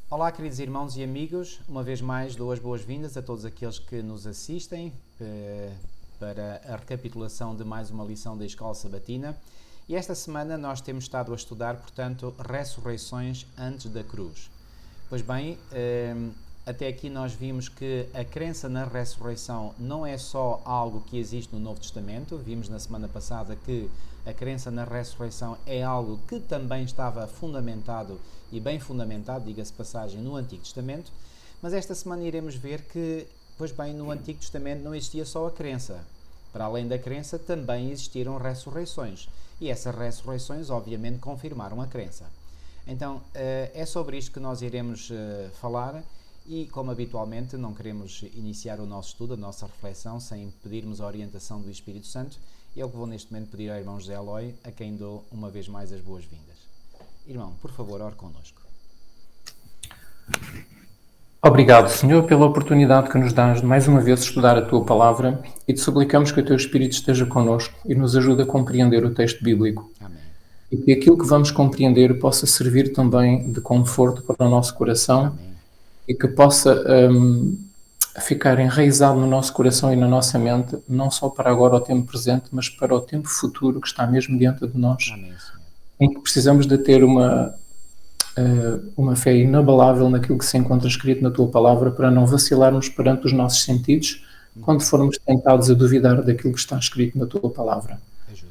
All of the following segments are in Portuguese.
Olá, queridos irmãos e amigos, uma vez mais dou as boas-vindas a todos aqueles que nos assistem para a recapitulação de mais uma lição da Escola Sabatina. E esta semana nós temos estado a estudar, portanto, ressurreições antes da cruz. Pois bem, até aqui nós vimos que a crença na ressurreição não é só algo que existe no Novo Testamento. Vimos na semana passada que a crença na ressurreição é algo que também estava fundamentado e bem fundamentado, diga-se passagem, no Antigo Testamento. Mas esta semana iremos ver que, pois bem, no Antigo Testamento não existia só a crença. Para além da crença, também existiram ressurreições. E essas ressurreições, obviamente, confirmaram a crença. Então, é sobre isto que nós iremos falar. E, como habitualmente, não queremos iniciar o nosso estudo, a nossa reflexão, sem pedirmos a orientação do Espírito Santo. E é o que vou neste momento pedir ao irmão José Eloy, a quem dou uma vez mais as boas-vindas. Irmão, por favor, ore connosco. Obrigado, Senhor, pela oportunidade que nos dás de mais uma vez estudar a Tua Palavra e te suplicamos que o Teu Espírito esteja connosco e nos ajude a compreender o texto bíblico. Amém. E que aquilo que vamos compreender possa servir também de conforto para o nosso coração. Amém. E que possa ficar enraizado no nosso coração e na nossa mente, não só para agora o tempo presente, mas para o tempo futuro que está mesmo diante de nós. Amém, em que precisamos de ter uma fé inabalável naquilo que se encontra escrito na Tua Palavra, para não vacilarmos perante os nossos sentidos quando formos tentados a duvidar daquilo que está escrito na Tua Palavra.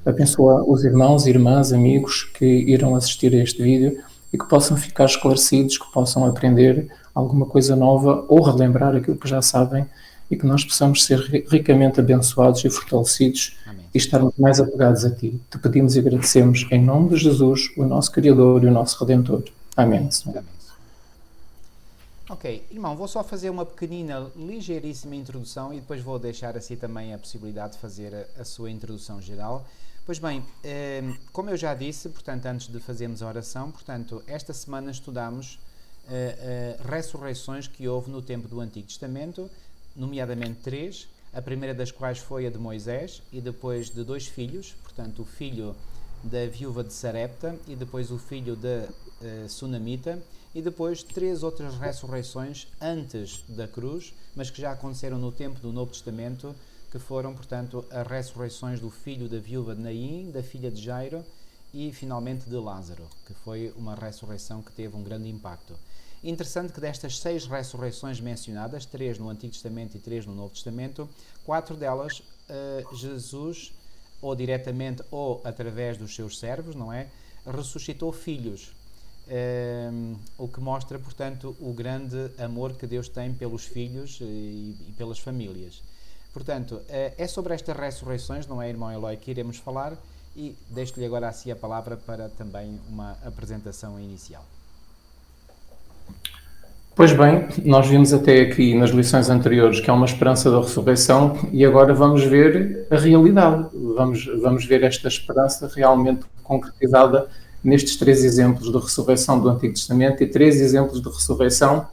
Abençoa os irmãos, irmãs, amigos que irão assistir a este vídeo e que possam ficar esclarecidos, que possam aprender alguma coisa nova ou relembrar aquilo que já sabem, e que nós possamos ser ricamente abençoados e fortalecidos. Amém. E estarmos mais apegados a Ti. Te pedimos e agradecemos em nome de Jesus, o nosso Criador e o nosso Redentor. Amém, Senhor. Amém. Ok, irmão, vou só fazer uma pequenina, ligeiríssima introdução e depois vou deixar assim também a possibilidade de fazer a sua introdução geral. Pois bem, como eu já disse, portanto, antes de fazermos a oração, portanto, esta semana estudamos ressurreições que houve no tempo do Antigo Testamento, nomeadamente 3, a primeira das quais foi a de Moisés, e depois de 2 filhos, portanto o filho da viúva de Sarepta e depois o filho da Sunamita, e depois 3 outras ressurreições antes da cruz, mas que já aconteceram no tempo do Novo Testamento, que foram, portanto, as ressurreições do filho da viúva de Naim, da filha de Jairo e finalmente de Lázaro, que foi uma ressurreição que teve um grande impacto. Interessante que destas 6 ressurreições mencionadas, 3 no Antigo Testamento e 3 no Novo Testamento, 4 delas Jesus, ou diretamente ou através dos seus servos, não é? Ressuscitou filhos, o que mostra, portanto, o grande amor que Deus tem pelos filhos e pelas famílias. Portanto, é sobre estas ressurreições, não é, irmão Eloy, que iremos falar, e deixo-lhe agora assim a palavra para também uma apresentação inicial. Pois bem, nós vimos até aqui nas lições anteriores que há uma esperança da ressurreição, e agora vamos ver a realidade. Vamos ver esta esperança realmente concretizada nestes 3 exemplos de ressurreição do Antigo Testamento e 3 exemplos de ressurreição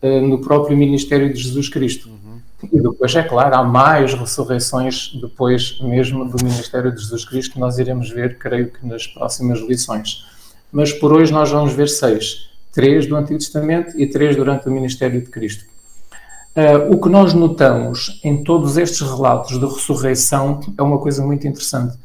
no próprio ministério de Jesus Cristo. E depois, é claro, há mais ressurreições depois mesmo do ministério de Jesus Cristo, que nós iremos ver, creio que nas próximas lições. Mas por hoje nós vamos ver 6. 3 do Antigo Testamento e 3 durante o ministério de Cristo. O que nós notamos em todos estes relatos de ressurreição é uma coisa muito interessante.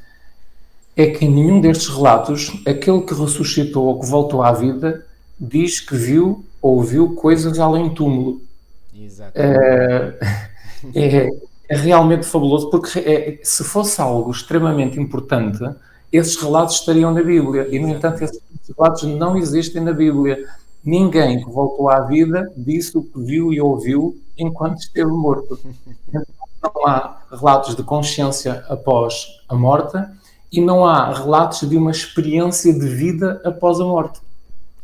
É que em nenhum destes relatos, aquele que ressuscitou ou que voltou à vida diz que viu ou ouviu coisas além do túmulo. É realmente fabuloso, porque se fosse algo extremamente importante, esses relatos estariam na Bíblia, e no entanto esses relatos não existem na Bíblia. Ninguém que voltou à vida disse o que viu e ouviu enquanto esteve morto. Não há relatos de consciência após a morte, e não há relatos de uma experiência de vida após a morte.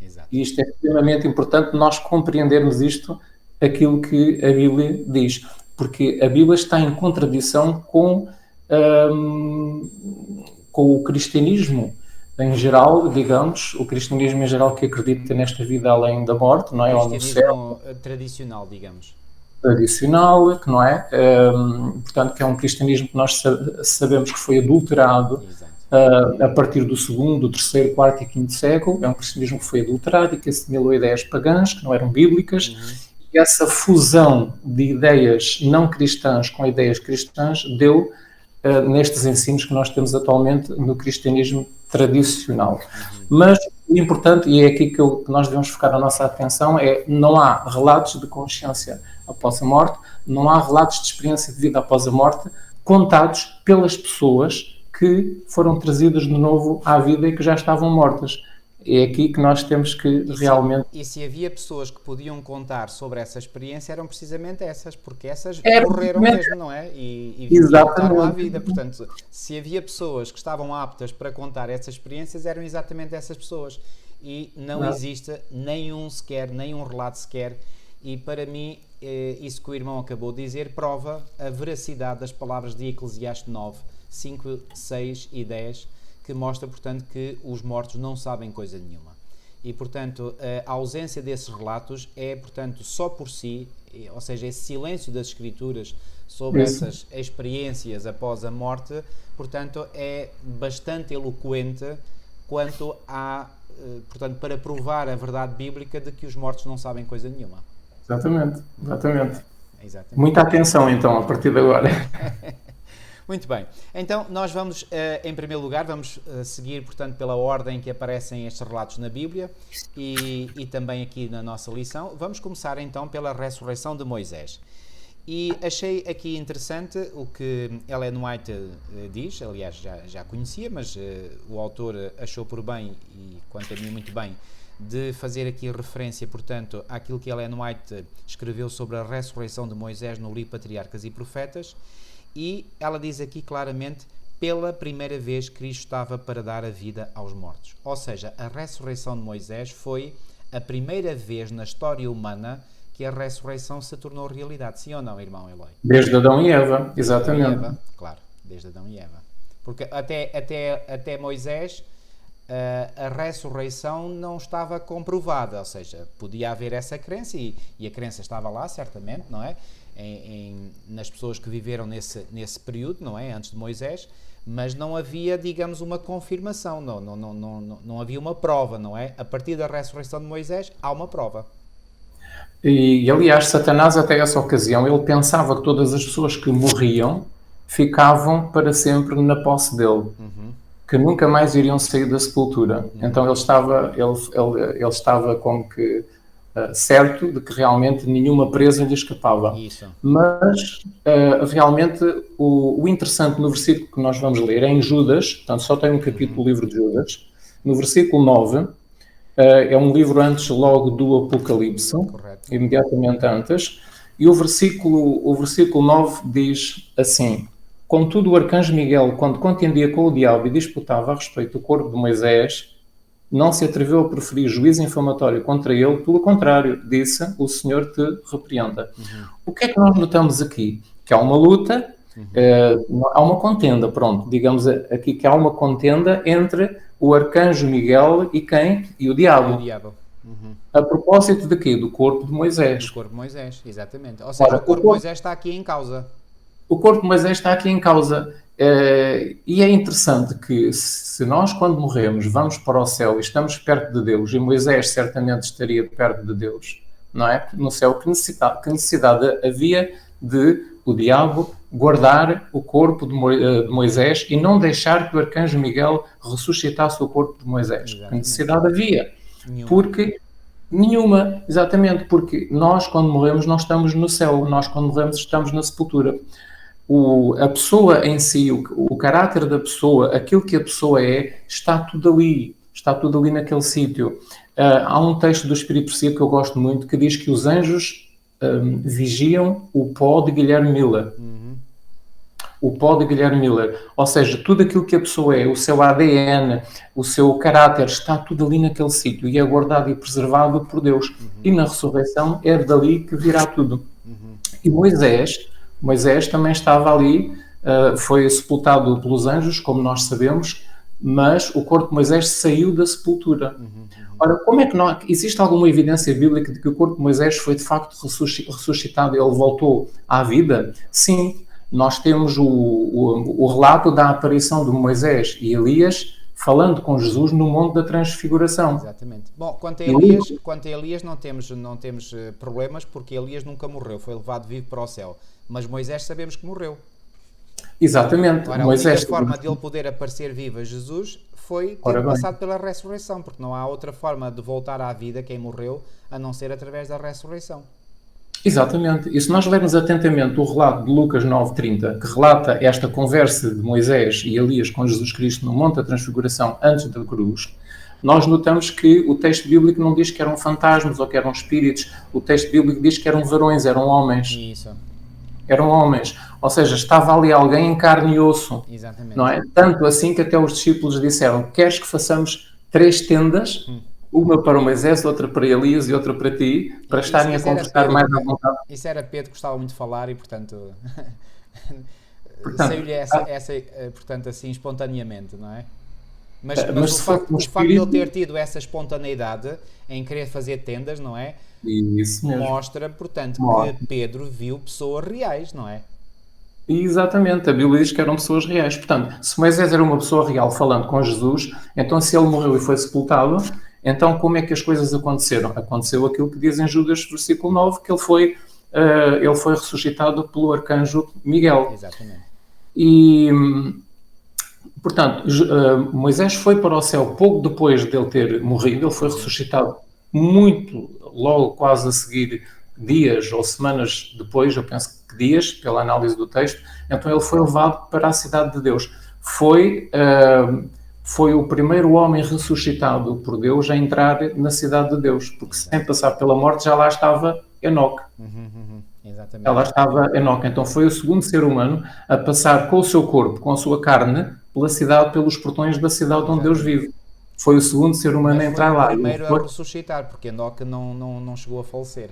Exato. E isto é extremamente importante, nós compreendermos isto, aquilo que a Bíblia diz, porque a Bíblia está em contradição com o cristianismo em geral, digamos, o cristianismo em geral, que acredita nesta vida além da morte, não é? O cristianismo tradicional, digamos. Tradicional, que não é? Portanto, que é um cristianismo que nós sabemos que foi adulterado a partir do segundo, terceiro, quarto e quinto século. É um cristianismo que foi adulterado e que assimilou ideias pagãs, que não eram bíblicas. E essa fusão de ideias não cristãs com ideias cristãs deu nestes ensinos que nós temos atualmente no cristianismo tradicional. Mas o importante, e é aqui que nós devemos focar a nossa atenção, é não há relatos de consciência após a morte, não há relatos de experiência de vida após a morte contados pelas pessoas que foram trazidas de novo à vida e que já estavam mortas. É aqui que nós temos que realmente... E se havia pessoas que podiam contar sobre essa experiência, eram precisamente essas, porque essas Era morreram precisamente- mesmo, não é? E Exatamente. voltaram à vida. Portanto, se havia pessoas que estavam aptas para contar essas experiências, eram exatamente essas pessoas. E não existe nenhum relato sequer. E para mim, isso que o irmão acabou de dizer prova a veracidade das palavras de Eclesiastes 9, 5, 6 e 10, que mostra, portanto, que os mortos não sabem coisa nenhuma. E, portanto, a ausência desses relatos é, portanto, só por si, ou seja, esse silêncio das Escrituras sobre essas experiências após a morte, portanto, é bastante eloquente quanto a, portanto, para provar a verdade bíblica de que os mortos não sabem coisa nenhuma. Exatamente. Exatamente. Muita atenção, então, a partir de agora. Muito bem. Então, nós vamos, em primeiro lugar, vamos seguir, portanto, pela ordem que aparecem estes relatos na Bíblia e também aqui na nossa lição. Vamos começar, então, pela ressurreição de Moisés. E achei aqui interessante o que Ellen White diz, aliás, já conhecia, mas o autor achou por bem, e quanto a mim muito bem, de fazer aqui referência, portanto, àquilo que Ellen White escreveu sobre a ressurreição de Moisés no livro Patriarcas e Profetas. E ela diz aqui claramente, pela primeira vez Cristo estava para dar a vida aos mortos. Ou seja, a ressurreição de Moisés foi a primeira vez na história humana que a ressurreição se tornou realidade. Sim ou não, irmão Eloy? Desde Adão e Eva, exatamente. Adão e Eva, claro, desde Adão e Eva. Porque até Moisés a ressurreição não estava comprovada, ou seja, podia haver essa crença e a crença estava lá, certamente, não é? Nas pessoas que viveram nesse período, não é? Antes de Moisés, mas não havia, digamos, uma confirmação, não havia uma prova, não é? A partir da ressurreição de Moisés, há uma prova. E aliás, Satanás, até essa ocasião, ele pensava que todas as pessoas que morriam ficavam para sempre na posse dele, que nunca mais iriam sair da sepultura. Então ele estava como que certo de que realmente nenhuma presa lhe escapava. Isso. Mas realmente o interessante no versículo que nós vamos ler é em Judas, portanto só tem um capítulo do livro de Judas, no versículo 9, é um livro antes logo do Apocalipse, correto, imediatamente antes, e o versículo 9 diz assim: contudo o arcanjo Miguel, quando contendia com o diabo e disputava a respeito do corpo de Moisés, não se atreveu a proferir juízo infamatório contra ele, pelo contrário, disse, o Senhor te repreenda. O que é que nós notamos aqui? Que há uma luta, há uma contenda, pronto, digamos aqui que há uma contenda entre o arcanjo Miguel e quem? E o diabo. A propósito de quê? Do corpo de Moisés. Do corpo de Moisés, exatamente. Ou seja, o corpo de Moisés está aqui em causa. O corpo de Moisés está aqui em causa. E é interessante que se nós, quando morremos, vamos para o céu e estamos perto de Deus, e Moisés certamente estaria perto de Deus, não é? No céu, que necessidade havia de o diabo guardar o corpo de Moisés e não deixar que o arcanjo Miguel ressuscitasse o corpo de Moisés? Que necessidade havia? Nenhuma, exatamente, porque nós, quando morremos, não estamos no céu, nós, quando morremos, estamos na sepultura. A pessoa em si, o caráter da pessoa, aquilo que a pessoa é, está tudo ali naquele sítio. Há um texto do Espírito Santo que eu gosto muito, que diz que os anjos vigiam o pó de Guilherme Miller. O pó de Guilherme Miller. Ou seja, tudo aquilo que a pessoa é, o seu ADN, o seu caráter, está tudo ali naquele sítio e é guardado e preservado por Deus. E na ressurreição é dali que virá tudo. E Moisés também estava ali, foi sepultado pelos anjos, como nós sabemos, mas o corpo de Moisés saiu da sepultura. Ora, como é que existe alguma evidência bíblica de que o corpo de Moisés foi de facto ressuscitado, ele voltou à vida? Sim, nós temos o relato da aparição de Moisés e Elias falando com Jesus no Monte da Transfiguração. Exatamente. Bom, quanto a Elias não temos problemas, porque Elias nunca morreu, foi levado vivo para o céu. Mas Moisés sabemos que morreu. Exatamente. Agora, Moisés, a única forma de ele poder aparecer vivo a Jesus foi ter passado pela ressurreição, porque não há outra forma de voltar à vida quem morreu, a não ser através da ressurreição. Exatamente. E se nós lermos atentamente o relato de Lucas 9:30, que relata esta conversa de Moisés e Elias com Jesus Cristo no Monte da Transfiguração antes da cruz, nós notamos que o texto bíblico não diz que eram fantasmas ou que eram espíritos. O texto bíblico diz que eram varões, eram homens. Isso. Eram homens. Ou seja, estava ali alguém em carne e osso. Exatamente. Não é? Tanto assim que até os discípulos disseram: queres que façamos 3 tendas? Uma para o Moisés, outra para Elias e outra para ti, para estarem a conversar mais à vontade. Isso era Pedro que gostava muito de falar e, portanto saiu-lhe portanto, assim, espontaneamente, não é? Mas o facto de ele ter tido essa espontaneidade em querer fazer tendas, não é? Isso mesmo. Mostra, portanto, que Pedro viu pessoas reais, não é? Exatamente, a Bíblia diz que eram pessoas reais. Portanto, se Moisés era uma pessoa real falando com Jesus, então se ele morreu e foi sepultado, então como é que as coisas aconteceram? Aconteceu aquilo que diz em Judas, versículo 9, que ele foi ressuscitado pelo arcanjo Miguel. Exatamente. E, portanto, Moisés foi para o céu pouco depois dele ter morrido, ele foi ressuscitado muito, logo quase a seguir, dias ou semanas depois, eu penso que dias, pela análise do texto, então ele foi levado para a cidade de Deus. Foi o primeiro homem ressuscitado por Deus a entrar na cidade de Deus, porque sem passar pela morte já lá estava Enoque. Exatamente. Já lá estava Enoque. Então foi o segundo ser humano a passar com o seu corpo, com a sua carne, pela cidade, pelos portões da cidade onde Deus vive. Foi o segundo ser humano a entrar lá. Foi o primeiro a ressuscitar, porque Enoque não chegou a falecer.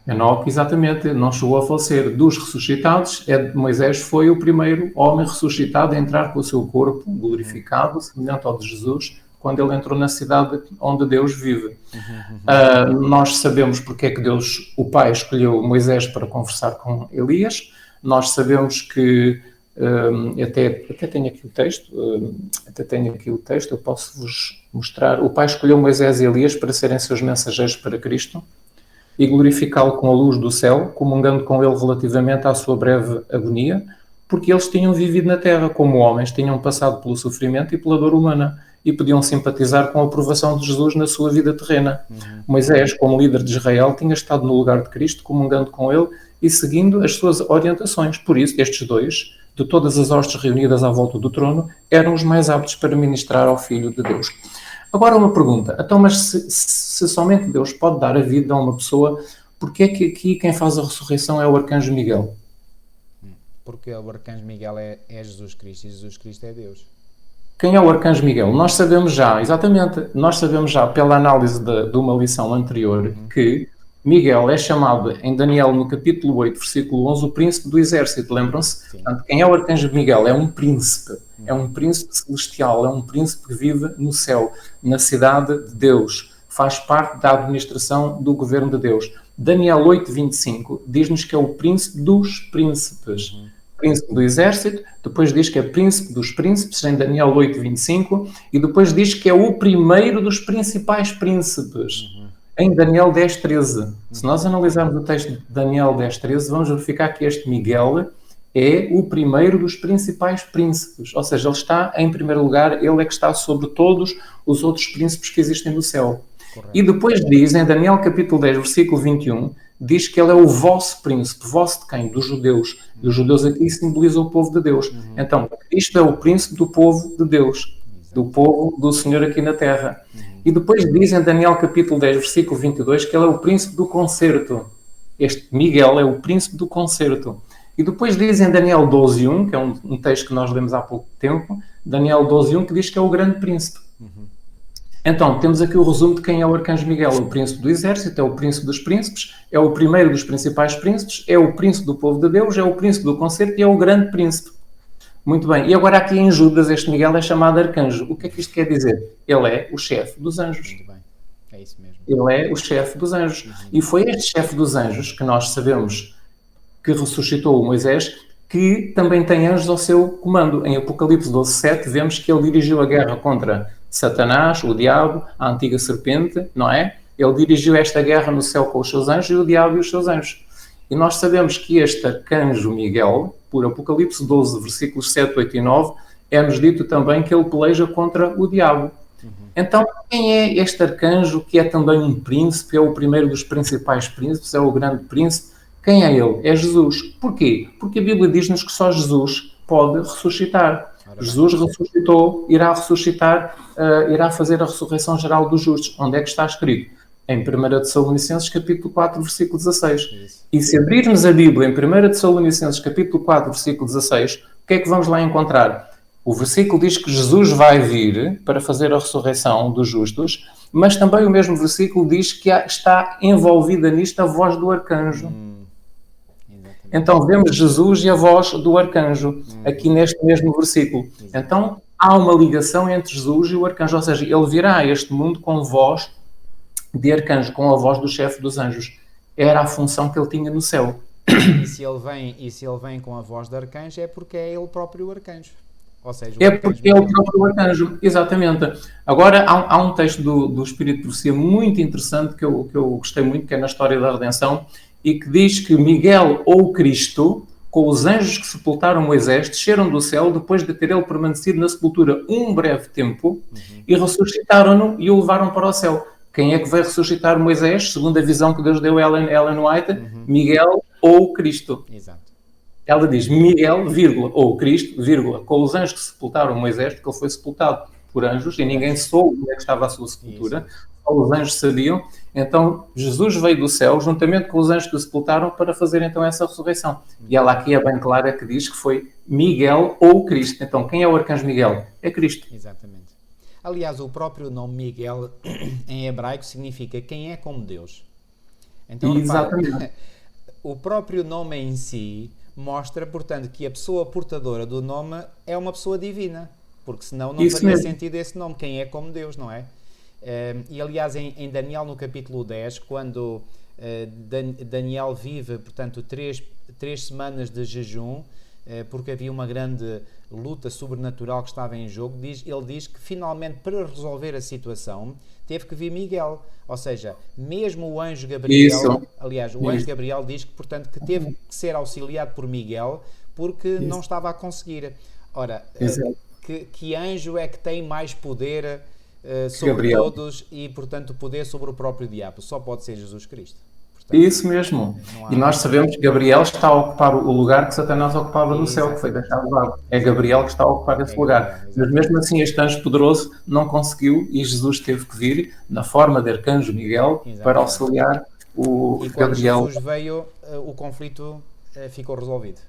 Enoque, exatamente, não chegou a falecer. Dos ressuscitados, Moisés foi o primeiro homem ressuscitado a entrar com o seu corpo glorificado, semelhante ao de Jesus, quando ele entrou na cidade onde Deus vive. Nós sabemos porque é que Deus, o Pai, escolheu Moisés para conversar com Elias. Nós sabemos que, até tenho aqui o texto, eu posso-vos mostrar. O Pai escolheu Moisés e Elias para serem seus mensageiros para Cristo e glorificá-lo com a luz do céu, comungando com ele relativamente à sua breve agonia, porque eles tinham vivido na terra como homens, tinham passado pelo sofrimento e pela dor humana, e podiam simpatizar com a aprovação de Jesus na sua vida terrena. Moisés, como líder de Israel, tinha estado no lugar de Cristo, comungando com ele e seguindo as suas orientações. Por isso, estes dois, de todas as hostes reunidas à volta do trono, eram os mais aptos para ministrar ao Filho de Deus. Agora uma pergunta, então, mas se somente Deus pode dar a vida a uma pessoa, porque é que aqui quem faz a ressurreição é o arcanjo Miguel? Porque o arcanjo Miguel é Jesus Cristo e Jesus Cristo é Deus. Quem é o arcanjo Miguel? Nós sabemos já pela análise de uma lição anterior que Miguel é chamado em Daniel no capítulo 8, versículo 11, o príncipe do exército, lembram-se? Portanto, quem é o arcanjo Miguel? É um príncipe celestial, é um príncipe que vive no céu, na cidade de Deus, faz parte da administração do governo de Deus. Daniel 8, 25 diz-nos que é o príncipe dos príncipes. Príncipe do exército, depois diz que é príncipe dos príncipes, em Daniel 8, 25, e depois diz que é o primeiro dos principais príncipes, em Daniel 10, 13. Se nós analisarmos o texto de Daniel 10, 13, vamos verificar que este Miguel é o primeiro dos principais príncipes, ou seja, ele está em primeiro lugar, ele é que está sobre todos os outros príncipes que existem no céu. Correto. E depois diz, em Daniel capítulo 10, versículo 21, diz que ele é o vosso príncipe. Vosso de quem? Dos judeus. E os judeus aqui simbolizam o povo de Deus. Então, isto é o príncipe do povo de Deus, do povo do Senhor aqui na terra. E depois diz em Daniel capítulo 10, versículo 22, que ele é o príncipe do concerto. Este Miguel é o príncipe do concerto. E depois diz em Daniel 12, 1, que é um texto que nós lemos há pouco tempo, Daniel 12, 1, que diz que é o grande príncipe. Então, temos aqui o resumo de quem é o arcanjo Miguel. É o príncipe do exército, é o príncipe dos príncipes, é o primeiro dos principais príncipes, é o príncipe do povo de Deus, é o príncipe do concerto e é o grande príncipe. Muito bem. E agora aqui em Judas, este Miguel é chamado arcanjo. O que é que isto quer dizer? Ele é o chefe dos anjos. Muito bem. É isso mesmo. Ele é o chefe dos anjos. E foi este chefe dos anjos que nós sabemos que ressuscitou o Moisés, que também tem anjos ao seu comando. Em Apocalipse 12:7 vemos que ele dirigiu a guerra contra Satanás, o diabo, a antiga serpente, não é? Ele dirigiu esta guerra no céu com os seus anjos e o diabo e os seus anjos. E nós sabemos que este arcanjo Miguel, por Apocalipse 12, versículos 7, 8 e 9, é-nos dito também que ele peleja contra o diabo. Então, quem é este arcanjo que é também um príncipe, é o primeiro dos principais príncipes, é o grande príncipe? Quem é ele? É Jesus. Porquê? Porque a Bíblia diz-nos que só Jesus pode ressuscitar. Jesus ressuscitou, irá ressuscitar, irá fazer a ressurreição geral dos justos. Onde é que está escrito? Em 1 Tessalonicenses, capítulo 4, versículo 16. Isso. E se abrirmos a Bíblia em 1 Tessalonicenses, capítulo 4, versículo 16, o que é que vamos lá encontrar? O versículo diz que Jesus vai vir para fazer a ressurreição dos justos, mas também o mesmo versículo diz que está envolvida nisto a voz do arcanjo. Então vemos Jesus e a voz do arcanjo aqui neste mesmo versículo. Então há uma ligação entre Jesus e o arcanjo, ou seja, ele virá a este mundo com voz de arcanjo, com a voz do chefe dos anjos. Era a função que ele tinha no céu. E se ele vem com a voz de arcanjo é porque é ele próprio o arcanjo. Ou seja, é porque é o próprio arcanjo, exatamente. Agora, há um texto do Espírito de Profecia muito interessante que eu gostei muito, que é na história da redenção, e que diz que Miguel ou Cristo, com os anjos que sepultaram Moisés, desceram do céu depois de ter ele permanecido na sepultura um breve tempo e ressuscitaram-no e o levaram para o céu. Quem é que vai ressuscitar Moisés, segundo a visão que Deus deu a Ellen White? Miguel ou Cristo. Exato. Ela diz Miguel, vírgula, ou Cristo, vírgula, com os anjos que sepultaram Moisés, porque ele foi sepultado por anjos e ninguém soube onde é que estava a sua sepultura, só os anjos sabiam. Então Jesus veio do céu, juntamente com os anjos que o sepultaram, para fazer então essa ressurreição. E ela aqui é bem clara que diz que foi Miguel ou Cristo. Então quem é o arcanjo Miguel? É Cristo. Exatamente. Aliás, o próprio nome Miguel em hebraico significa quem é como Deus. Então, repara, o próprio nome em si mostra, portanto, que a pessoa portadora do nome é uma pessoa divina, porque senão não faria sentido esse nome, quem é como Deus, não é? E aliás, em Daniel, no capítulo 10, quando Daniel vive, portanto, três semanas de jejum, porque havia uma grande luta sobrenatural que estava em jogo, ele diz que finalmente, para resolver a situação, teve que vir Miguel. Ou seja, mesmo o anjo Gabriel, anjo Gabriel diz que, portanto, que teve que ser auxiliado por Miguel porque não estava a conseguir. Ora, que anjo é que tem mais poder sobre Gabriel. Todos e, portanto, poder sobre o próprio diabo? Só pode ser Jesus Cristo. Portanto, isso mesmo. E nós sabemos que Gabriel está a ocupar o lugar que Satanás ocupava no céu, que foi deixado vago. É Gabriel que está a ocupar esse lugar. Mas mesmo assim este anjo poderoso não conseguiu e Jesus teve que vir na forma de arcanjo Miguel para auxiliar o e Gabriel. Quando Jesus veio, o conflito ficou resolvido.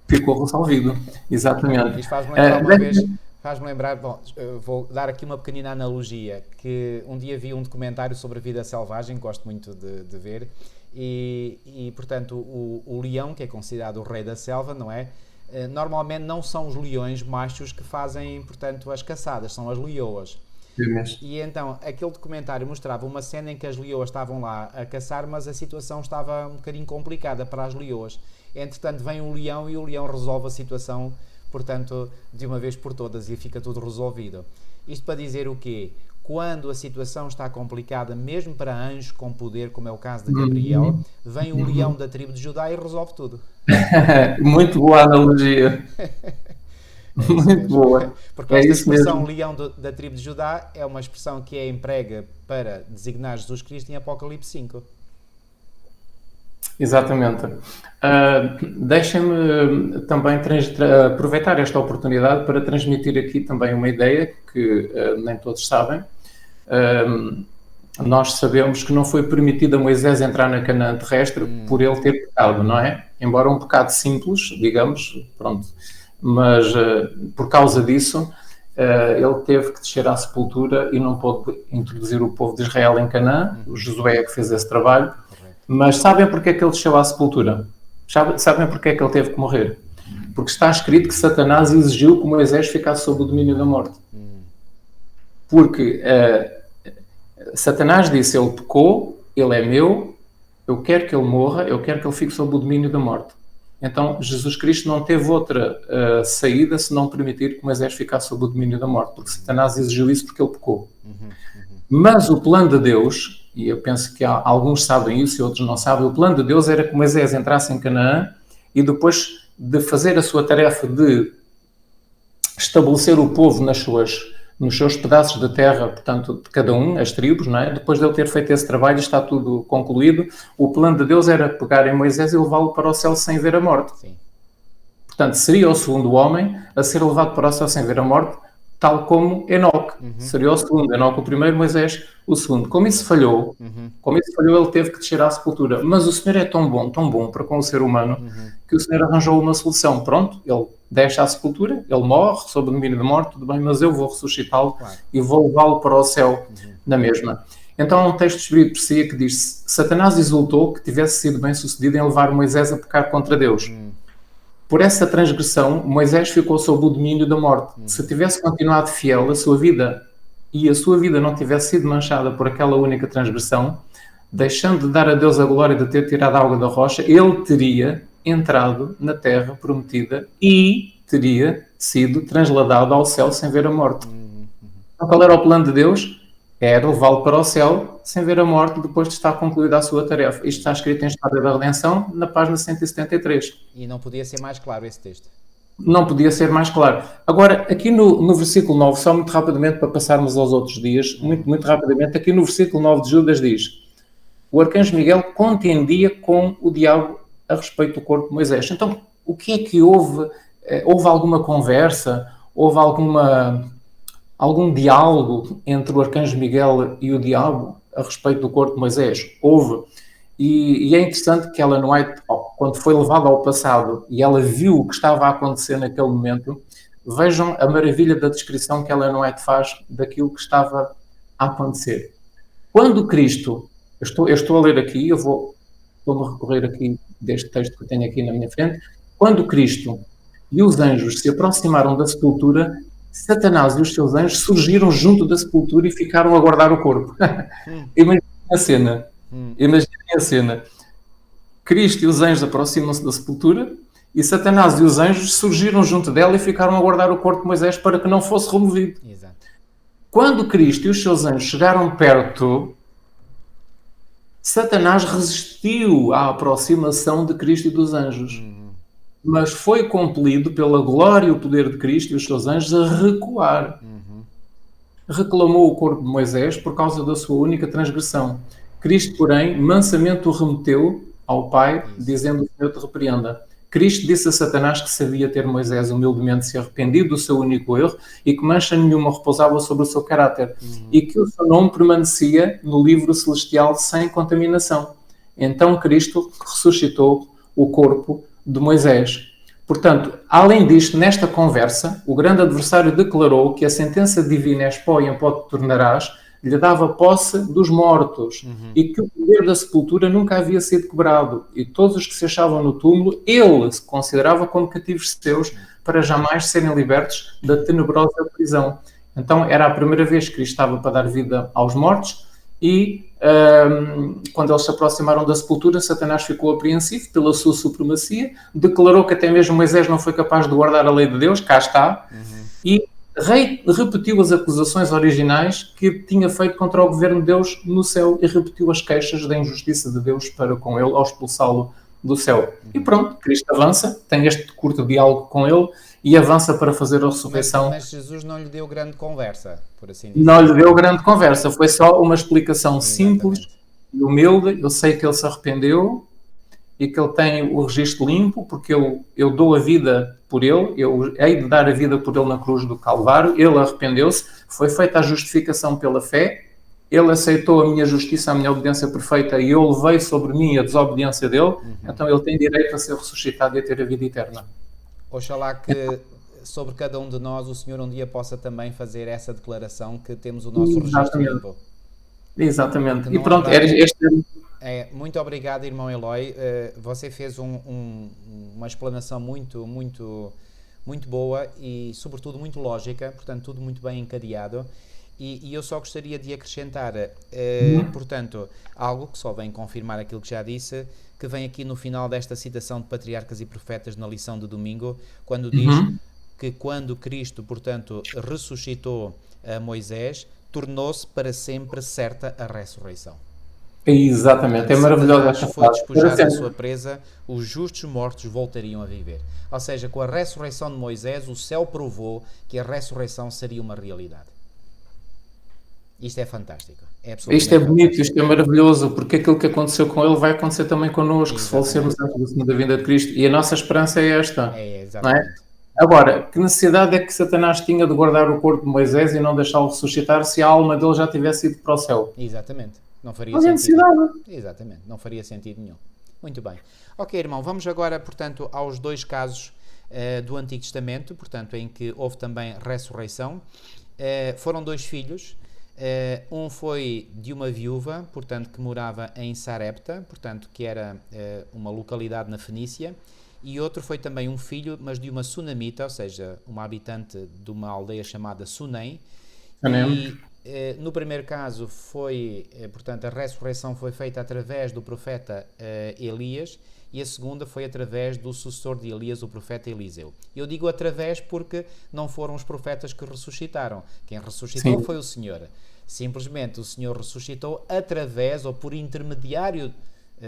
Ficou resolvido, exatamente. Isto faz-me lembrar uma vez... Faz-me lembrar, vou dar aqui uma pequenina analogia, que um dia vi um documentário sobre a vida selvagem, gosto muito de ver, e portanto o leão, que é considerado o rei da selva, não é? Normalmente não são os leões machos que fazem, portanto, as caçadas, são as leoas. E então, aquele documentário mostrava uma cena em que as leoas estavam lá a caçar, mas a situação estava um bocadinho complicada para as leoas. Entretanto, vem o leão e o leão resolve a situação, portanto, de uma vez por todas, e fica tudo resolvido. Isto para dizer o quê? Quando a situação está complicada, mesmo para anjos com poder, como é o caso de Gabriel, vem o leão da tribo de Judá e resolve tudo. Muito boa analogia. Muito boa. Porque esta expressão leão da tribo de Judá é uma expressão que é emprega para designar Jesus Cristo em Apocalipse 5. Exatamente. Deixem-me também aproveitar esta oportunidade para transmitir aqui também uma ideia que nem todos sabem. Nós sabemos que não foi permitido a Moisés entrar na Canaã terrestre por ele ter pecado, não é? Embora um pecado simples, digamos, pronto. Mas por causa disso, ele teve que descer à sepultura e não pôde introduzir o povo de Israel em Canaã. O Josué é que fez esse trabalho. Mas sabem porque é que ele desceu à sepultura? Sabem porque é que ele teve que morrer? Porque está escrito que Satanás exigiu que Moisés ficasse sob o domínio da morte. Porque Satanás disse, ele pecou, ele é meu, eu quero que ele morra, eu quero que ele fique sob o domínio da morte. Então, Jesus Cristo não teve outra saída se não permitir que Moisés ficasse sob o domínio da morte, porque Satanás exigiu isso porque ele pecou. Mas o plano de Deus, e eu penso que alguns sabem isso e outros não sabem, o plano de Deus era que Moisés entrasse em Canaã e depois de fazer a sua tarefa de estabelecer o povo nos seus pedaços de terra, portanto, de cada um, as tribos, não é? Depois de ele ter feito esse trabalho e está tudo concluído, o plano de Deus era pegar em Moisés e levá-lo para o céu sem ver a morte. Sim. Portanto, seria o segundo homem a ser levado para o céu sem ver a morte, tal como Enoque. Seria o segundo, Enoque o primeiro, Moisés o segundo. Como isso falhou, ele teve que descer à sepultura. Mas o Senhor é tão bom para com o ser humano, que o Senhor arranjou uma solução. Pronto, ele desce à sepultura, ele morre sob o domínio da morte, tudo bem, mas eu vou ressuscitá-lo e vou levá-lo para o céu na mesma. Então há um texto escrito por si que diz: Satanás exultou que tivesse sido bem sucedido em levar Moisés a pecar contra Deus. Por essa transgressão, Moisés ficou sob o domínio da morte. Se tivesse continuado fiel à sua vida e a sua vida não tivesse sido manchada por aquela única transgressão, deixando de dar a Deus a glória de ter tirado a água da rocha, ele teria entrado na terra prometida e teria sido transladado ao céu sem ver a morte. Então, qual era o plano de Deus? Era levá-lo para o céu sem ver a morte depois de estar concluída a sua tarefa. Isto está escrito em História da Redenção, na página 173. E não podia ser mais claro esse texto. Não podia ser mais claro. Agora, aqui no versículo 9, só muito rapidamente para passarmos aos outros dias, muito rapidamente, aqui no versículo 9 de Judas diz: o arcanjo Miguel contendia com o diabo a respeito do corpo de Moisés. Então, o que é que houve? Houve alguma conversa? Houve algum diálogo entre o arcanjo Miguel e o diabo a respeito do corpo de Moisés? Houve. E é interessante que Ellen White, quando foi levada ao passado e ela viu o que estava a acontecer naquele momento, vejam a maravilha da descrição que Ellen White faz daquilo que estava a acontecer. Quando Cristo, eu estou a ler aqui, vou-me recorrer aqui deste texto que eu tenho aqui na minha frente, quando Cristo e os anjos se aproximaram da sepultura, Satanás e os seus anjos surgiram junto da sepultura e ficaram a guardar o corpo. Imaginem a cena. Imaginem a cena. Cristo e os anjos aproximam-se da sepultura e Satanás e os anjos surgiram junto dela e ficaram a guardar o corpo de Moisés para que não fosse removido. Exato. Quando Cristo e os seus anjos chegaram perto, Satanás resistiu à aproximação de Cristo e dos anjos. Mas foi compelido pela glória e o poder de Cristo e os seus anjos a recuar. Reclamou o corpo de Moisés por causa da sua única transgressão. Cristo, porém, mansamente o remeteu ao Pai, dizendo: o Senhor te repreenda. Cristo disse a Satanás que sabia ter Moisés humildemente se arrependido do seu único erro e que mancha nenhuma repousava sobre o seu caráter e que o seu nome permanecia no livro celestial sem contaminação. Então Cristo ressuscitou o corpo de Moisés. Portanto, além disto, nesta conversa, o grande adversário declarou que a sentença divina és pó e em pó te tornarás, lhe dava posse dos mortos e que o poder da sepultura nunca havia sido quebrado e todos os que se achavam no túmulo, ele se considerava como cativos seus para jamais serem libertos da tenebrosa prisão. Então era a primeira vez que Cristo estava para dar vida aos mortos e quando eles se aproximaram da sepultura, Satanás ficou apreensivo pela sua supremacia, declarou que até mesmo Moisés não foi capaz de guardar a lei de Deus, cá está, e repetiu as acusações originais que tinha feito contra o governo de Deus no céu e repetiu as queixas da injustiça de Deus para com ele ao expulsá-lo do céu. E pronto, Cristo avança, tem este curto diálogo com ele e avança para fazer a ressurreição. Mas Jesus não lhe deu grande conversa, por assim dizer. Não lhe deu grande conversa, foi só uma explicação simples e humilde. Eu sei que ele se arrependeu e que ele tem o registro limpo, porque eu dou a vida por ele, eu hei de dar a vida por ele na cruz do Calvário. Ele arrependeu-se, foi feita a justificação pela fé, ele aceitou a minha justiça, a minha obediência perfeita e eu levei sobre mim a desobediência dele, então ele tem direito a ser ressuscitado e a ter a vida eterna. Oxalá que sobre cada um de nós o Senhor um dia possa também fazer essa declaração que temos o nosso registro limpo. Exatamente. E pronto, muito obrigado, irmão Eloy. Você fez uma explanação muito boa e, sobretudo, muito lógica, portanto, tudo muito bem encadeado. E eu só gostaria de acrescentar, portanto, algo que só vem confirmar aquilo que já disse, que vem aqui no final desta citação de patriarcas e profetas na lição de domingo, quando diz que quando Cristo, portanto, ressuscitou a Moisés, tornou-se para sempre certa a ressurreição. Exatamente, Portanto, é maravilhosa Satanás esta foi frase. despojado da sua presa, os justos mortos voltariam a viver. Ou seja, com a ressurreição de Moisés, o céu provou que a ressurreição seria uma realidade. Isto é fantástico. É Isto é bonito, fantástico. isto é maravilhoso, porque aquilo que aconteceu com ele vai acontecer também connosco, se falecermos antes da segunda vinda de Cristo. E a nossa esperança é esta, não é? Agora, que necessidade é que Satanás tinha de guardar o corpo de Moisés e não deixá-lo ressuscitar se a alma dele já tivesse ido para o céu? Exatamente. Não faria Não havia sentido. necessidade. Exatamente. Não faria sentido nenhum. Muito bem. Ok, irmão, vamos agora, portanto, aos dois casos do Antigo Testamento, portanto, em que houve também ressurreição. Foram dois filhos. Um foi de uma viúva, portanto, que morava em Sarepta, portanto, que era uma localidade na Fenícia, e outro foi também um filho, mas de uma sunamita, ou seja, uma habitante de uma aldeia chamada Sunem. E no primeiro caso foi, portanto, a ressurreição foi feita através do profeta Elias, e a segunda foi através do sucessor de Elias, o profeta Eliseu. Eu digo através porque não foram os profetas que ressuscitaram. Quem ressuscitou foi o Senhor. Simplesmente o Senhor ressuscitou através ou por intermediário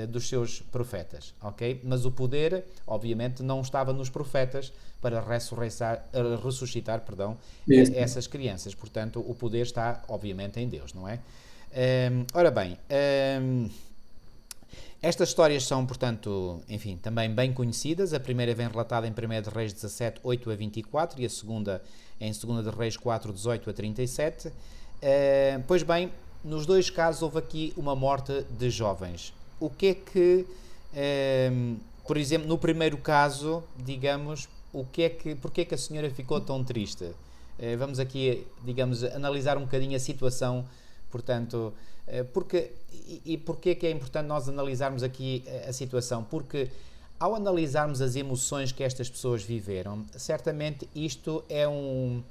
dos seus profetas, ok? Mas o poder, obviamente, não estava nos profetas para ressuscitar, essas crianças. Portanto, o poder está, obviamente, em Deus, não é? Ora bem, estas histórias são, portanto, enfim, também bem conhecidas. A primeira vem relatada em 1 de Reis 17, 8 a 24 e a segunda em 2 de Reis 4, 18 a 37. Pois bem, nos dois casos houve aqui uma morte de jovens. O que é que, por exemplo, no primeiro caso, digamos, porque é que a senhora ficou tão triste? Vamos aqui, digamos, analisar um bocadinho a situação, portanto, porque é que é importante nós analisarmos aqui a situação? Porque ao analisarmos as emoções que estas pessoas viveram, certamente isto é um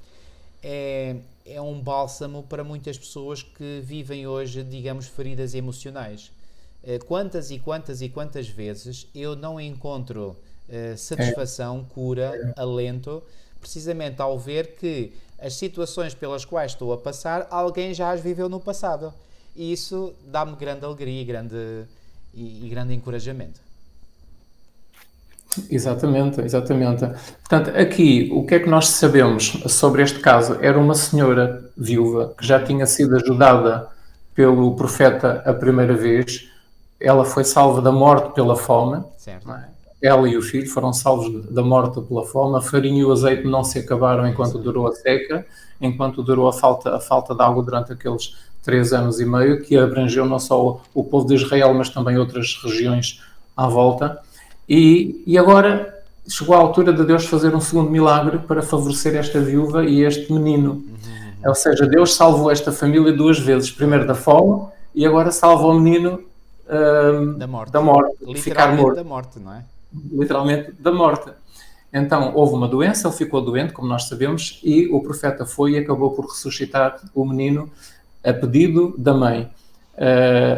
bálsamo para muitas pessoas que vivem hoje, digamos, feridas emocionais. Quantas e quantas vezes eu não encontro satisfação, cura, alento, precisamente ao ver que as situações pelas quais estou a passar, alguém já as viveu no passado. E isso dá-me grande alegria e grande encorajamento. Exatamente. Portanto, aqui, o que é que nós sabemos sobre este caso? Era uma senhora viúva que já tinha sido ajudada pelo profeta a primeira vez. Ela foi salva da morte pela fome. Certo. Ela e o filho foram salvos da morte pela fome. A farinha e o azeite não se acabaram enquanto durou a seca, enquanto durou a falta de água durante aqueles 3 anos e meio, que abrangeu não só o povo de Israel, mas também outras regiões à volta. E agora chegou a altura de Deus fazer um segundo milagre para favorecer esta viúva e este menino. Ou seja, Deus salvou esta família 2 vezes. Primeiro da fome e agora salva o menino da morte. Ficar morto. Da morte, não é? Literalmente da morte. Então houve uma doença, ele ficou doente, como nós sabemos, e o profeta foi e acabou por ressuscitar o menino a pedido da mãe.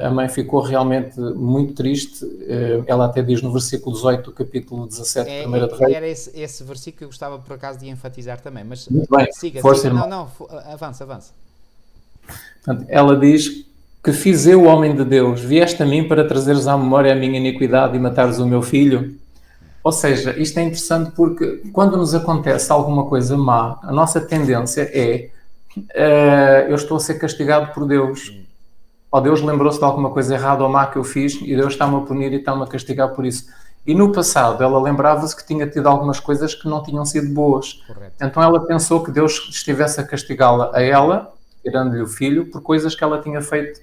A mãe ficou realmente muito triste. Ela até diz no versículo 18 do capítulo 17 de 1 de Reis. Era esse versículo que eu gostava por acaso de enfatizar também, mas muito bem. Siga. Não, avança. Portanto, ela diz: que fiz eu, homem de Deus? Vieste a mim para trazeres à memória a minha iniquidade e matares o meu filho? Ou seja, isto é interessante porque quando nos acontece alguma coisa má, a nossa tendência é eu estou a ser castigado por Deus. Ou Deus lembrou-se de alguma coisa errada ou má que eu fiz e Deus está-me a punir e está-me a castigar por isso. E no passado ela lembrava-se que tinha tido algumas coisas que não tinham sido boas. Correto. Então ela pensou que Deus estivesse a castigá-la a ela, tirando-lhe o filho, por coisas que ela tinha feito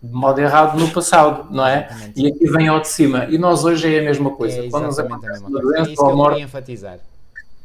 de modo errado no passado, não é? Exatamente. E aqui vem ao de cima. E nós hoje é a mesma coisa. Quando nos acontece uma doença, é isso que eu queria enfatizar.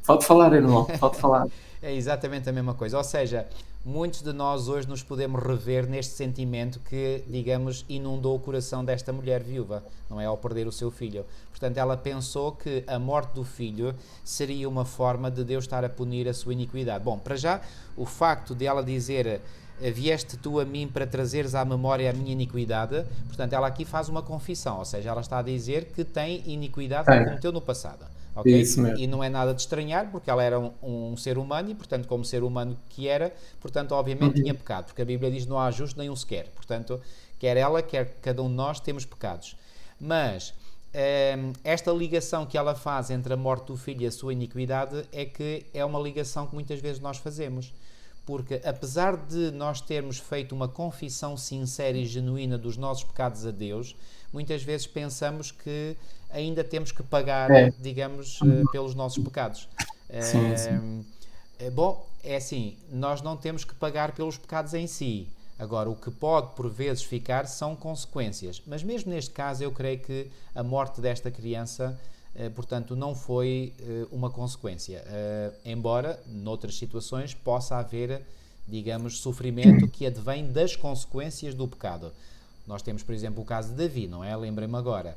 Pode falar, irmão, pode falar. É exatamente a mesma coisa. Ou seja, muitos de nós hoje nos podemos rever neste sentimento que, digamos, inundou o coração desta mulher viúva, não é? Ao perder o seu filho. Portanto, ela pensou que a morte do filho seria uma forma de Deus estar a punir a sua iniquidade. Bom, para já, o facto de ela dizer vieste tu a mim para trazeres à memória a minha iniquidade. Portanto, ela aqui faz uma confissão, ou seja, ela está a dizer que tem iniquidade que cometeu no passado. Okay? Isso mesmo. E não é nada de estranhar, porque ela era um ser humano e, portanto, como ser humano que era, portanto, obviamente tinha pecado, porque a Bíblia diz não há justo nenhum sequer. Portanto, quer ela, quer cada um de nós temos pecados. Mas esta ligação que ela faz entre a morte do filho e a sua iniquidade é que é uma ligação que muitas vezes nós fazemos. Porque apesar de nós termos feito uma confissão sincera e genuína dos nossos pecados a Deus, muitas vezes pensamos que ainda temos que pagar, digamos, pelos nossos pecados. Sim. Bom, é assim, nós não temos que pagar pelos pecados em si. Agora, o que pode por vezes ficar são consequências. Mas mesmo neste caso, eu creio que a morte desta criança, portanto, não foi uma consequência. Embora, noutras situações, possa haver, digamos, sofrimento que advém das consequências do pecado. Nós temos, por exemplo, o caso de Davi, não é? Lembrem-me agora.